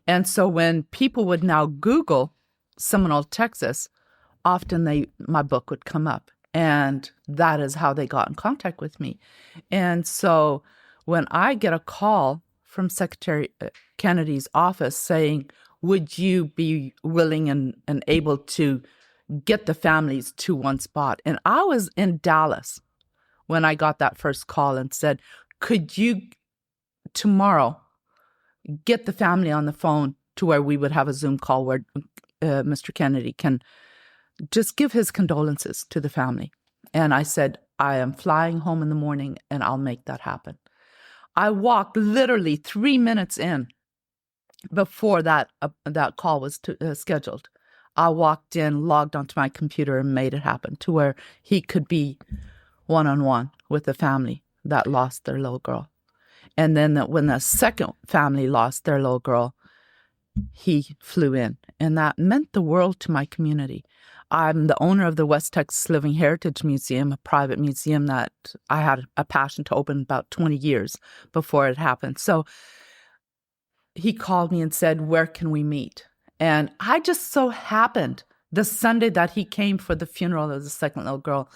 And so when people would now Google Seminole, Texas, often my book would come up. And that is how they got in contact with me. And so when I get a call from Secretary Kennedy's office saying, would you be willing and able to get the families to one spot? And I was in Dallas when I got that first call and said, could you tomorrow get the family on the phone to where we would have a Zoom call where Mr. Kennedy can just give his condolences to the family? And I said, I am flying home in the morning and I'll make that happen. I walked literally 3 minutes in before that call was scheduled. I walked in, logged onto my computer, and made it happen to where he could be one-on-one with the family that lost their little girl. And then when the second family lost their little girl, he flew in. And that meant the world to my community. I'm the owner of the West Texas Living Heritage Museum, a private museum that I had a passion to open about 20 years before it happened. So he called me and said, where can we meet? And I just so happened the Sunday that he came for the funeral of the second little girl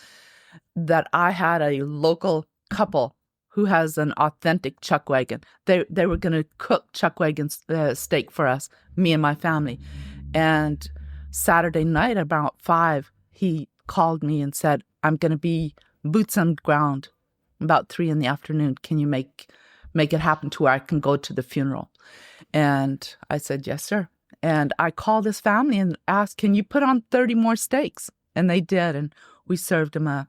that I had a local couple who has an authentic chuck wagon. They were going to cook chuck wagon steak for us, me and my family. And Saturday night about 5, he called me and said, I'm going to be boots on the ground about 3 p.m. Can you make it happen to where I can go to the funeral? And I said, yes, sir. And I called his family and asked, can you put on 30 more steaks? And they did. And we served him a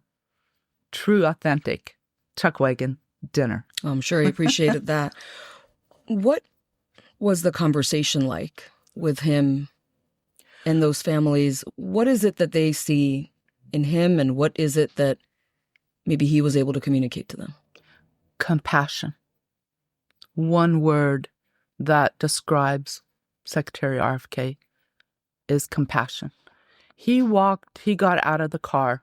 true, authentic chuck wagon dinner. I'm sure he appreciated that. What was the conversation like with him and those families? What is it that they see in him, and what is it that maybe he was able to communicate to them? Compassion. One word that describes Secretary RFK is compassion. He got out of the car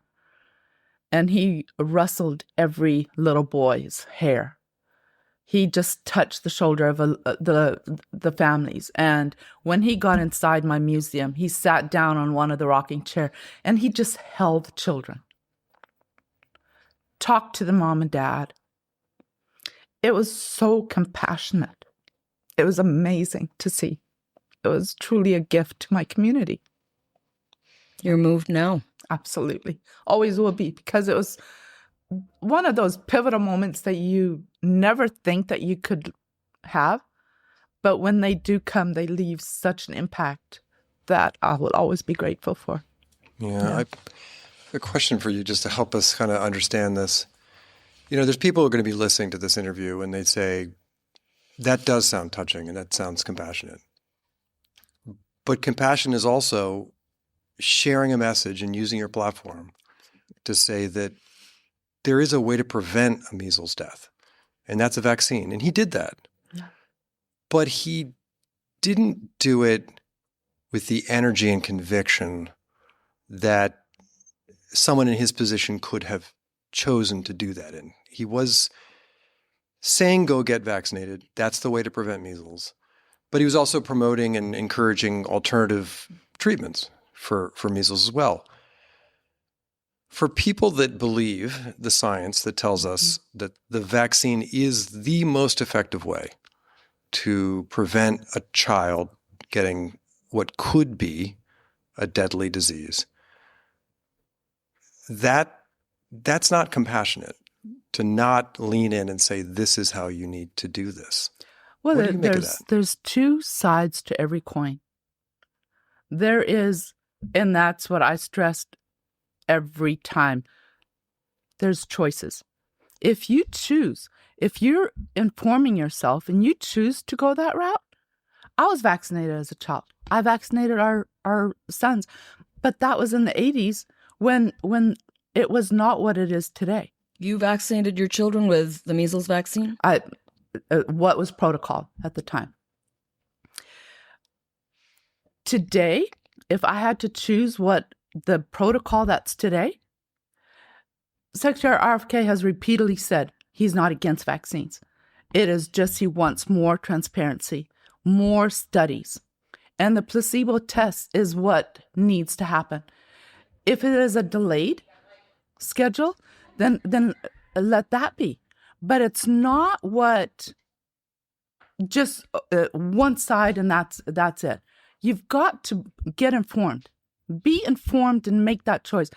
and he rustled every little boy's hair. He just touched the shoulder of the families. And when he got inside my museum, he sat down on one of the rocking chairs and he just held the children. Talked to the mom and dad. It was so compassionate. It was amazing to see. It was truly a gift to my community. You're moved now. Absolutely. Always will be, because it was one of those pivotal moments that you never think that you could have. But when they do come, they leave such an impact that I will always be grateful for. Yeah. I have a question for you just to help us kind of understand this. There's people who are going to be listening to this interview and they say, that does sound touching and that sounds compassionate. But compassion is also sharing a message and using your platform to say that there is a way to prevent a measles death, and that's a vaccine. And he did that. Yeah. But he didn't do it with the energy and conviction that someone in his position could have chosen to do that in. He was saying, go get vaccinated. That's the way to prevent measles. But he was also promoting and encouraging alternative treatments for measles as well. For people that believe the science that tells us that the vaccine is the most effective way to prevent a child getting what could be a deadly disease, that's not compassionate, to not lean in and say, this is how you need to do this. Well, what do you make of that? There's two sides to every coin. There is, and that's what I stressed every time, there's choices. If you're informing yourself and you choose to go that route, I was vaccinated as a child. I vaccinated our sons, but that was in the 80s when it was not what it is today. You vaccinated your children with the measles vaccine? What was protocol at the time. Today, if I had to choose what the protocol that's today, Secretary RFK has repeatedly said he's not against vaccines. It is just he wants more transparency, more studies, and the placebo test is what needs to happen. If it is a delayed schedule, then let that be. But it's not what just one side and that's it. You've got to get informed. Be informed and make that choice.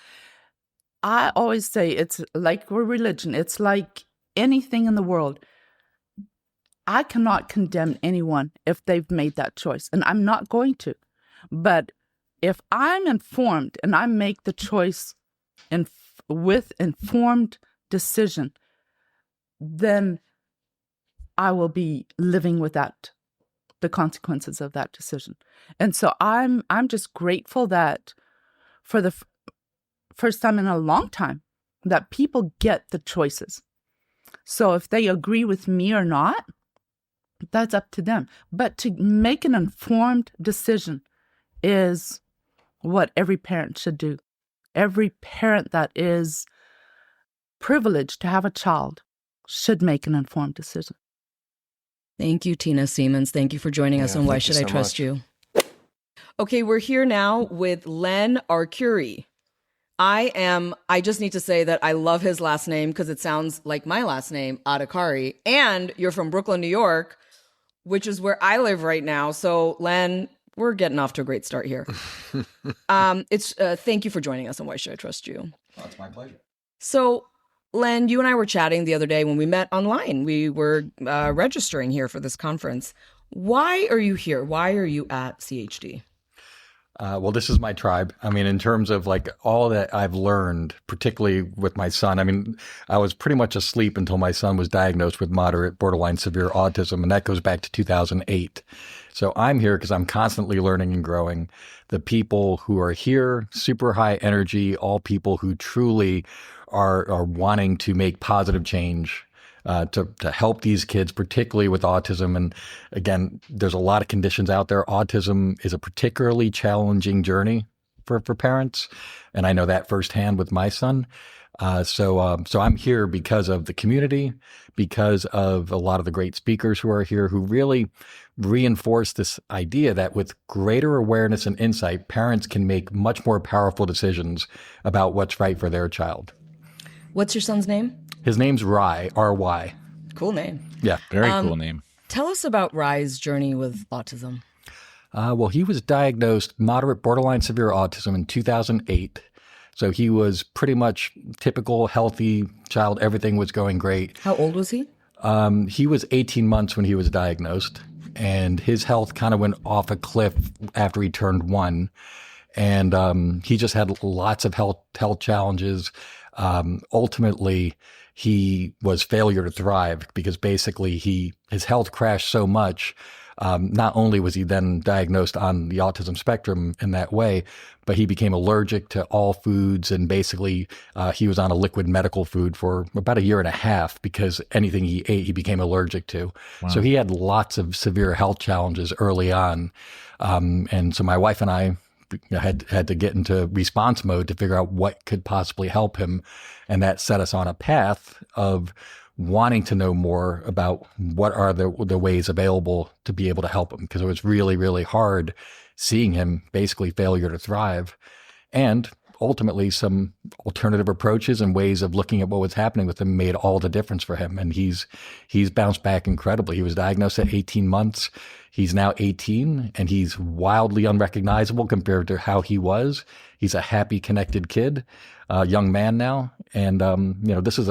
I always say it's like religion. It's like anything in the world. I cannot condemn anyone if they've made that choice, and I'm not going to. But if I'm informed and I make the choice with informed decision, then I will be living with the consequences of that decision. And so I'm just grateful that for the first time in a long time that people get the choices. So if they agree with me or not, that's up to them. But to make an informed decision is what every parent should do. Every parent that is privileged to have a child should make an informed decision. Thank you, Tina Siemens. Thank you for joining us on Why Should I Trust You? Okay, we're here now with Len Arcuri. I just need to say that I love his last name because it sounds like my last name, Adhikari. And you're from Brooklyn, New York, which is where I live right now. So, Len, we're getting off to a great start here. Thank you for joining us on Why Should I Trust You? Oh, it's my pleasure. So, Len, you and I were chatting the other day when we met online. We were registering here for this conference. Why are you here? Why are you at CHD? Well, this is my tribe. I mean, in terms of like all that I've learned, particularly with my son, I mean, I was pretty much asleep until my son was diagnosed with moderate borderline severe autism, and that goes back to 2008. So I'm here because I'm constantly learning and growing. The people who are here, super high energy, all people who truly are wanting to make positive change to help these kids, particularly with autism. And again, there's a lot of conditions out there. Autism is a particularly challenging journey for parents. And I know that firsthand with my son. So I'm here because of the community, because of a lot of the great speakers who are here who really reinforce this idea that with greater awareness and insight, parents can make much more powerful decisions about what's right for their child. What's your son's name? His name's Ry, R-Y. Cool name. Yeah. Very cool name. Tell us about Ry's journey with autism. Well, he was diagnosed moderate borderline severe autism in 2008. So he was pretty much typical, healthy child. Everything was going great. How old was he? He was 18 months when he was diagnosed, and his health kind of went off a cliff after he turned 1. And he just had lots of health challenges. Ultimately, he was failure to thrive because basically his health crashed so much. Not only was he then diagnosed on the autism spectrum in that way, but he became allergic to all foods, and basically he was on a liquid medical food for about 1.5 years because anything he ate, he became allergic to. Wow. So he had lots of severe health challenges early on. And so my wife and I had to get into response mode to figure out what could possibly help him. And that set us on a path of wanting to know more about what are the ways available to be able to help him, because it was really, really hard seeing him basically failure to thrive. And ultimately, some alternative approaches and ways of looking at what was happening with him made all the difference for him. And he's bounced back incredibly. He was diagnosed at 18 months. He's now 18, and he's wildly unrecognizable compared to how he was. He's a happy, connected kid, young man now. And, this is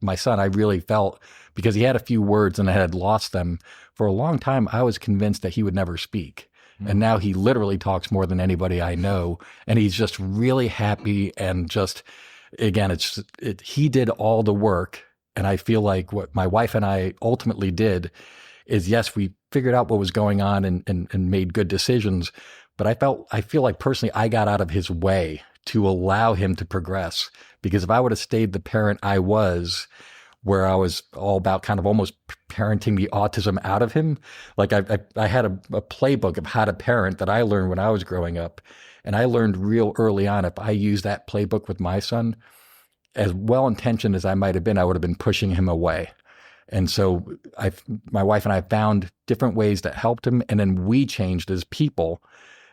my son. I really felt, because he had a few words and I had lost them for a long time, I was convinced that he would never speak. And now he literally talks more than anybody I know. And he's just really happy. And just, again, he did all the work. And I feel like what my wife and I ultimately did is, yes, we figured out what was going on and made good decisions. But I feel like personally, I got out of his way to allow him to progress. Because if I would have stayed the parent I was, where I was all about kind of almost parenting the autism out of him. Like I had a playbook of how to parent that I learned when I was growing up. And I learned real early on, if I used that playbook with my son, as well-intentioned as I might have been, I would have been pushing him away. And so my wife and I found different ways that helped him. And then we changed as people.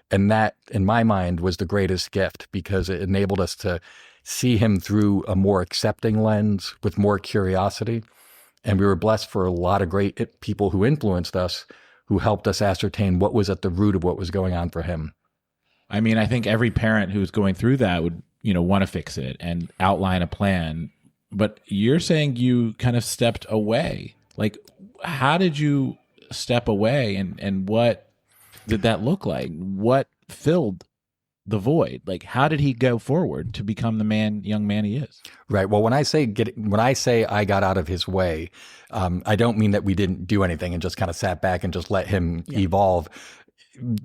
And that, in my mind, was the greatest gift, because it enabled us to see him through a more accepting lens with more curiosity. And we were blessed for a lot of great people who influenced us, who helped us ascertain what was at the root of what was going on for him. I mean, I think every parent who's going through that would, want to fix it and outline a plan. But you're saying you kind of stepped away. Like, how did you step away, and what did that look like? What filled the void? Like, how did he go forward to become the young man he is? Right. Well, when I say I got out of his way, I don't mean that we didn't do anything and just kind of sat back and just let him evolve.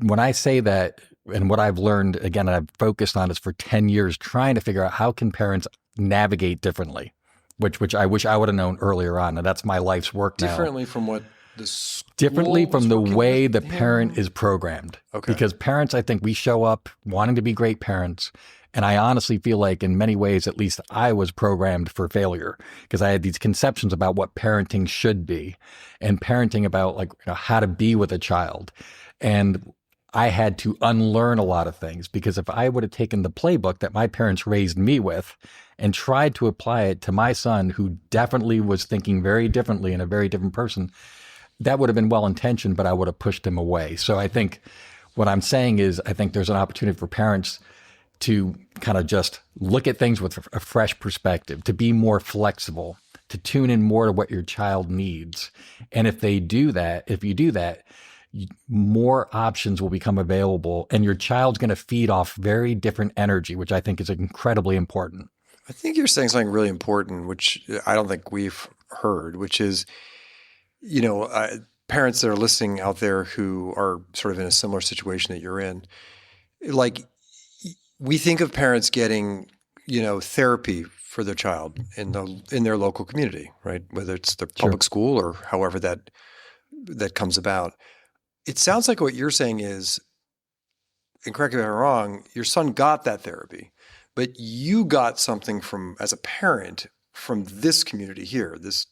When I say that, and what I've learned, again, and I've focused on this for 10 years, trying to figure out how can parents navigate differently. which I wish I would have known earlier on. And that's my life's work now. Differently from what the school Differently from the was way working the with him? parent is programmed. Okay. Because parents, I think we show up wanting to be great parents. And I honestly feel like in many ways, at least I was programmed for failure because I had these conceptions about what parenting should be and parenting about like how to be with a child. And I had to unlearn a lot of things because if I would have taken the playbook that my parents raised me with and tried to apply it to my son, who definitely was thinking very differently and a very different person, that would have been well-intentioned, but I would have pushed him away. So I think what I'm saying is I think there's an opportunity for parents to kind of just look at things with a fresh perspective, to be more flexible, to tune in more to what your child needs. And if you do that, more options will become available and your child's going to feed off very different energy, which I think is incredibly important. I think you're saying something really important, which I don't think we've heard, which is, parents that are listening out there who are sort of in a similar situation that you're in, like we think of parents getting, therapy for their child in their local community, right? Whether it's the public school or however that comes about. It sounds like what you're saying is, and correct me if I'm wrong, your son got that therapy, but you got something as a parent from this community here, this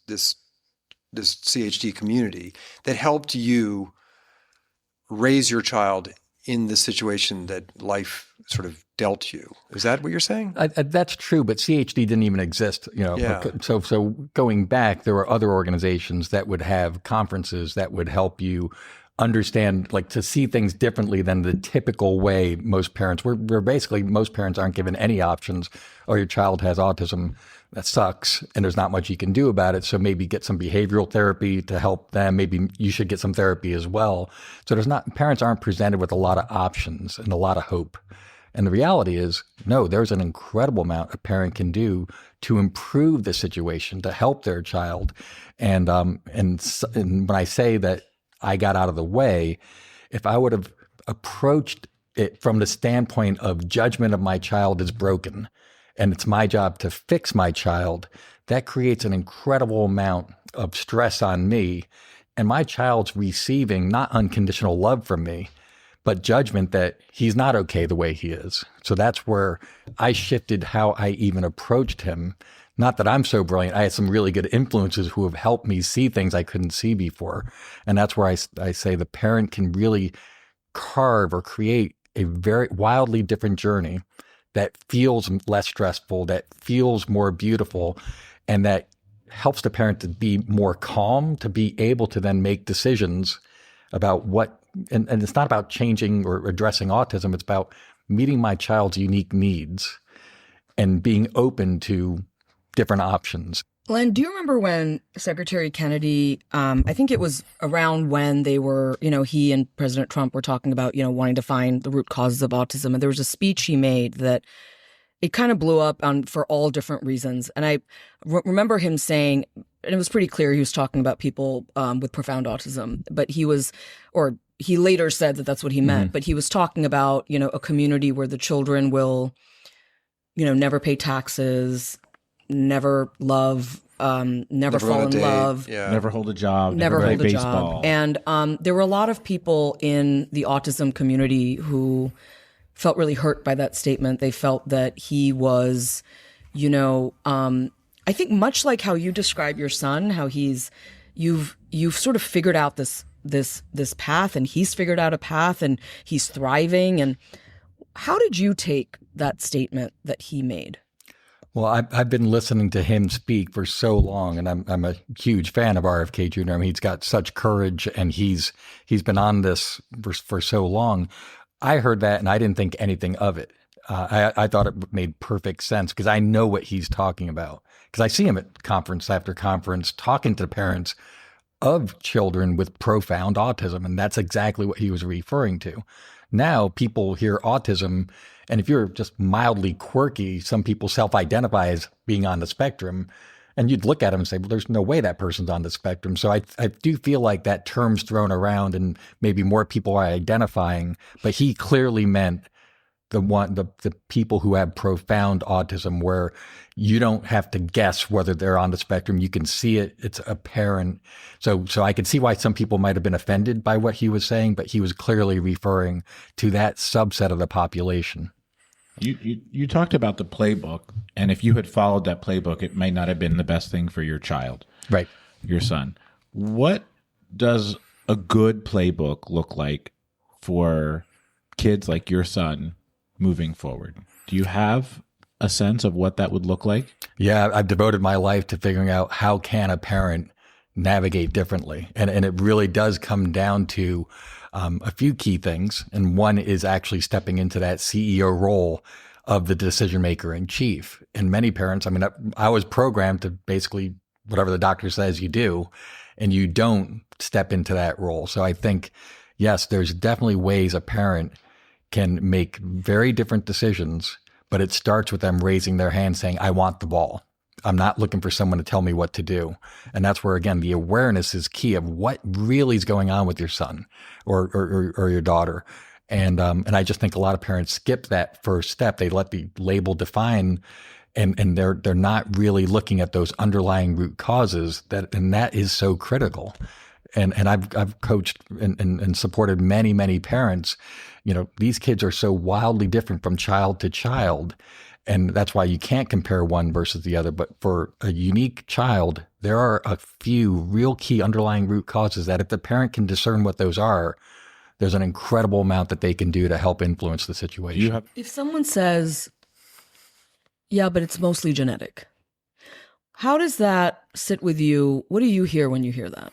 CHD community that helped you raise your child in the situation that life sort of dealt you. Is that what you're saying? That's true, but CHD didn't even exist. Yeah. So going back, there were other organizations that would have conferences that would help you understand, like to see things differently than the typical way most parents, most parents aren't given any options. Oh, your child has autism. That sucks. And there's not much you can do about it. So maybe get some behavioral therapy to help them. Maybe you should get some therapy as well. So parents aren't presented with a lot of options and a lot of hope. And the reality is, no, there's an incredible amount a parent can do to improve the situation, to help their child. And when I say that I got out of the way, if I would have approached it from the standpoint of judgment of my child is broken, and it's my job to fix my child, that creates an incredible amount of stress on me. And my child's receiving not unconditional love from me, but judgment that he's not okay the way he is. So that's where I shifted how I even approached him. Not that I'm so brilliant. I had some really good influences who have helped me see things I couldn't see before. And that's where I say the parent can really carve or create a very wildly different journey that feels less stressful, that feels more beautiful, and that helps the parent to be more calm, to be able to then make decisions about and it's not about changing or addressing autism. It's about meeting my child's unique needs and being open to different options. Len, do you remember when Secretary Kennedy, I think it was around when they were, he and President Trump were talking about, wanting to find the root causes of autism. And there was a speech he made that it kind of blew up for all different reasons. And I remember him saying, and it was pretty clear he was talking about people with profound autism, but he later said that that's what he meant, but he was talking about, a community where the children will, never pay taxes, never love, never fall in love, never hold a job, never play hold a baseball. job. And there were a lot of people in the autism community who felt really hurt by that statement. They felt that he was, I think much like how you describe your son, how you've sort of figured out this path, and he's figured out a path, and he's thriving. And how did you take that statement that he made? Well, I've been listening to him speak for so long, and I'm a huge fan of RFK Jr. I mean, he's got such courage, and he's been on this for so long. I heard that, and I didn't think anything of it. I thought it made perfect sense because I know what he's talking about. Because I see him at conference after conference talking to parents of children with profound autism, and that's exactly what he was referring to. Now people hear autism, and if you're just mildly quirky, some people self-identify as being on the spectrum, and you'd look at them and say, well, there's no way that person's on the spectrum. So I do feel like that term's thrown around and maybe more people are identifying, but he clearly meant the people who have profound autism, where you don't have to guess whether they're on the spectrum. You can see it; it's apparent. So I could see why some people might have been offended by what he was saying, but he was clearly referring to that subset of the population. You talked about the playbook, and if you had followed that playbook, it might not have been the best thing for your child, right? Your son. What does a good playbook look like for kids like your son moving forward? Do you have a sense of what that would look like? Yeah, I've devoted my life to figuring out how can a parent navigate differently. And it really does come down to a few key things. And one is actually stepping into that CEO role of the decision maker in chief. And many parents, I mean, I was programmed to basically whatever the doctor says you do, and you don't step into that role. So I think, yes, there's definitely ways a parent can make very different decisions, but it starts with them raising their hand saying, I want the ball. I'm not looking for someone to tell me what to do. And that's where, again, the awareness is key of what really is going on with your son or your daughter. And I just think a lot of parents skip that first step. They let the label define, and they're not really looking at those underlying root causes, and that is so critical. And I've coached and supported many parents. You know, these kids are so wildly different from child to child. And that's why you can't compare one versus the other. But for a unique child, there are a few real key underlying root causes that if the parent can discern what those are, there's an incredible amount that they can do to help influence the situation. If someone says, yeah, but it's mostly genetic, how does that sit with you? What do you hear when you hear that?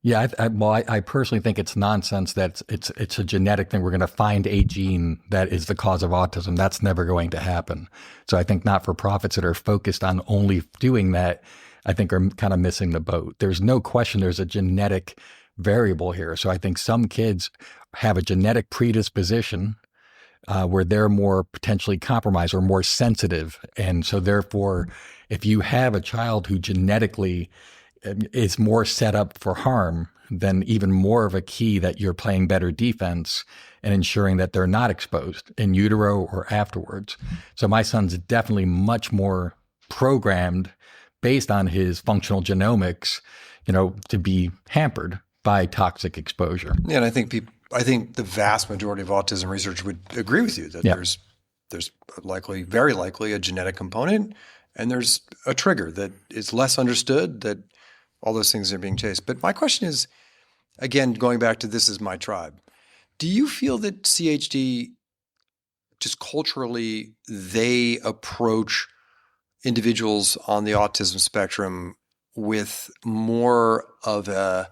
Yeah, I personally think it's nonsense that it's a genetic thing. We're going to find a gene that is the cause of autism. That's never going to happen. So I think not-for-profits that are focused on only doing that, I think are kind of missing the boat. There's no question there's a genetic variable here. So I think some kids have a genetic predisposition where they're more potentially compromised or more sensitive. And so therefore, if you have a child who genetically is more set up for harm, then even more of a key that you're playing better defense and ensuring that they're not exposed in utero or afterwards. So my son's definitely much more programmed based on his functional genomics, to be hampered by toxic exposure. Yeah, and I think the vast majority of autism research would agree with you that there's very likely a genetic component, and there's a trigger that is less understood, that all those things are being chased. But my question is, again, going back to this is my tribe, do you feel that CHD, just culturally, they approach individuals on the autism spectrum with more of a,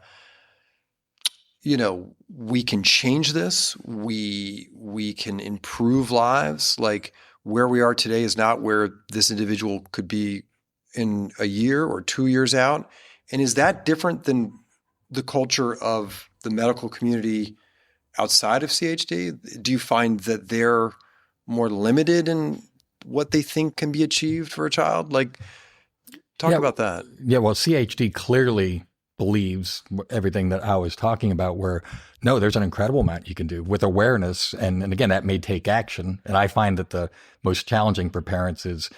we can change this, we can improve lives, like where we are today is not where this individual could be in a year or 2 years out? And is that different than the culture of the medical community outside of CHD? Do you find that they're more limited in what they think can be achieved for a child? Like, talk about that. Yeah, well, CHD clearly believes everything that I was talking about, where, no, there's an incredible amount you can do with awareness. And again, that may take action. And I find that the most challenging for parents is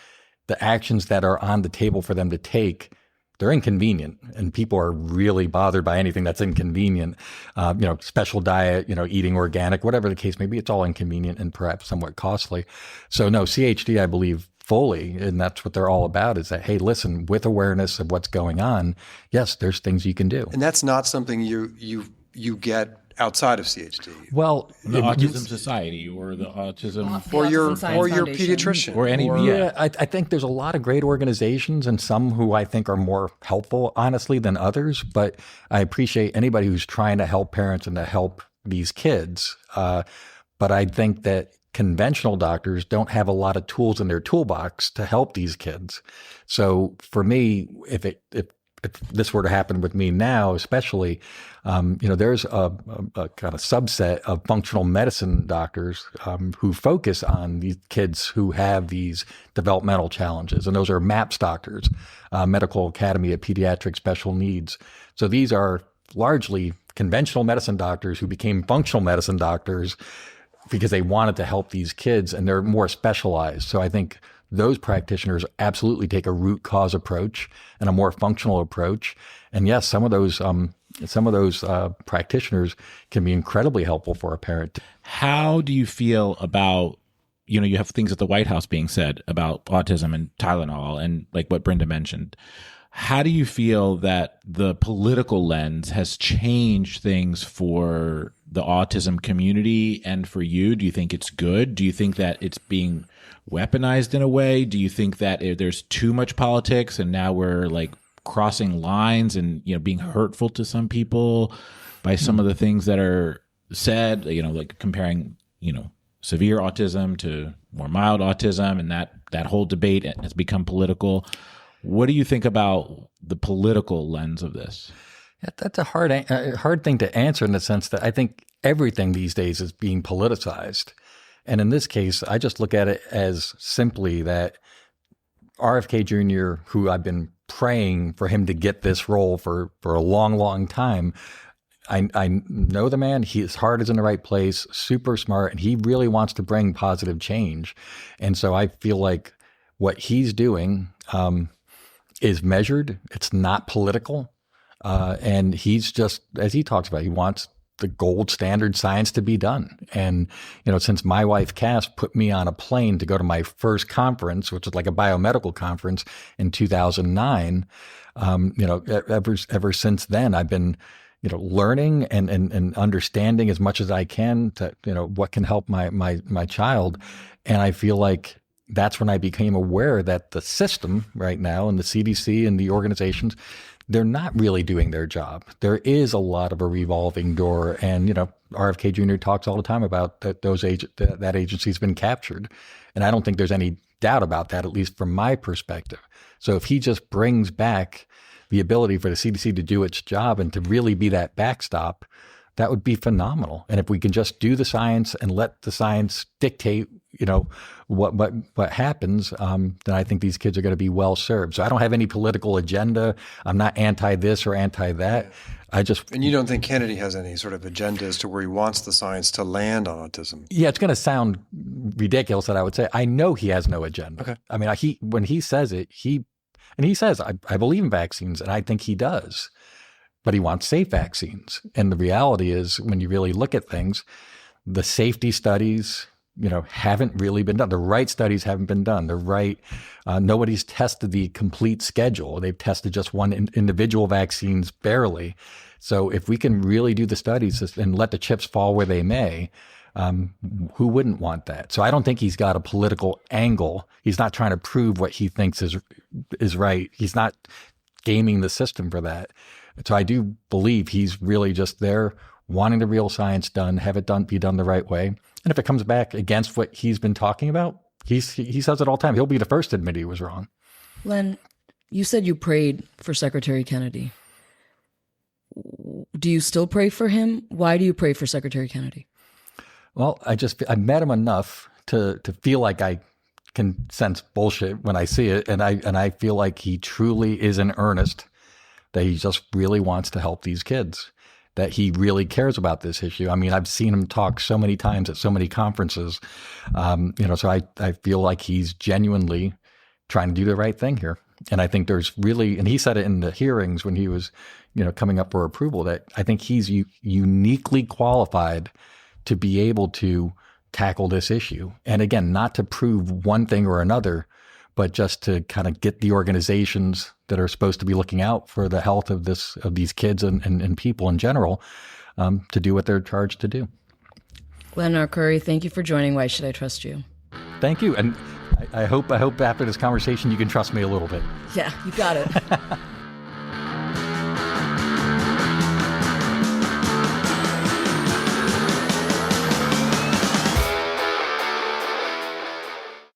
the actions that are on the table for them to take. They're inconvenient, and people are really bothered by anything that's inconvenient. Special diet, eating organic, whatever the case may be, it's all inconvenient and perhaps somewhat costly. So no, CHD, I believe fully, and that's what they're all about, is that, hey, listen, with awareness of what's going on, yes, there's things you can do. And that's not something you get outside of CHD. Well, the Autism Society or the Autism or your pediatrician or any. I think there's a lot of great organizations, and some who I think are more helpful, honestly, than others. But I appreciate anybody who's trying to help parents and to help these kids. But I think that conventional doctors don't have a lot of tools in their toolbox to help these kids. So for me, if this were to happen with me now, especially, there's a kind of subset of functional medicine doctors who focus on these kids who have these developmental challenges. And those are MAPS doctors, Medical Academy of Pediatric Special Needs. So these are largely conventional medicine doctors who became functional medicine doctors because they wanted to help these kids, and they're more specialized. So I think those practitioners absolutely take a root cause approach and a more functional approach. And yes, some of those practitioners can be incredibly helpful for a parent. How do you feel about, you have things at the White House being said about autism and Tylenol and like what Brinda mentioned. How do you feel that the political lens has changed things for the autism community and for you? Do you think it's good? Do you think that it's being weaponized in a way? Do you think that there's too much politics and now we're like crossing lines and, being hurtful to some people by some of the things that are said, like comparing, severe autism to more mild autism, and that whole debate has become political. What do you think about the political lens of this? That's a hard thing to answer in the sense that I think everything these days is being politicized. And in this case, I just look at it as simply that RFK Jr., who I've been praying for him to get this role for a long, long time, I know the man, his heart is in the right place, super smart, and he really wants to bring positive change. And so I feel like what he's doing is measured. It's not political. And he's just, as he talks about, he wants the gold standard science to be done. And, since my wife, Cass, put me on a plane to go to my first conference, which was like a biomedical conference in 2009, ever since then, I've been, learning and understanding as much as I can to, what can help my child. And I feel like that's when I became aware that the system right now and the CDC and the organizations, they're not really doing their job. There is a lot of a revolving door. And, RFK Jr. talks all the time about that that agency's been captured. And I don't think there's any doubt about that, at least from my perspective. So if he just brings back the ability for the CDC to do its job and to really be that backstop, that would be phenomenal. And if we can just do the science and let the science dictate, what happens, then I think these kids are going to be well served. So I don't have any political agenda. I'm not anti this or anti that. And you don't think Kennedy has any sort of agenda as to where he wants the science to land on autism? Yeah, it's going to sound ridiculous that I would say. I know he has no agenda. Okay. I mean, when he says it, he says, I believe in vaccines, and I think he does. But he wants safe vaccines. And the reality is, when you really look at things, the safety studies, haven't really been done. The right studies haven't been done. Nobody's tested the complete schedule. They've tested just one individual vaccines barely. So if we can really do the studies and let the chips fall where they may, who wouldn't want that? So I don't think he's got a political angle. He's not trying to prove what he thinks is right. He's not gaming the system for that. So I do believe he's really just there wanting the real science done, have it be done the right way. And if it comes back against what he's been talking about, he says it all the time. He'll be the first to admit he was wrong. Len, you said you prayed for Secretary Kennedy. Do you still pray for him? Why do you pray for Secretary Kennedy? Well, I met him enough to feel like I can sense bullshit when I see it. And I feel like he truly is in earnest, that he just really wants to help these kids, that he really cares about this issue. I mean, I've seen him talk so many times at so many conferences, so I feel like he's genuinely trying to do the right thing here. And I think there's really, and he said it in the hearings when he was, coming up for approval, that I think he's uniquely qualified to be able to tackle this issue. And again, not to prove one thing or another, but just to kind of get the organizations that are supposed to be looking out for the health of these kids and people in general to do what they're charged to do. Len Arcuri, thank you for joining Why Should I Trust You? Thank you. And I hope after this conversation you can trust me a little bit. Yeah, you got it.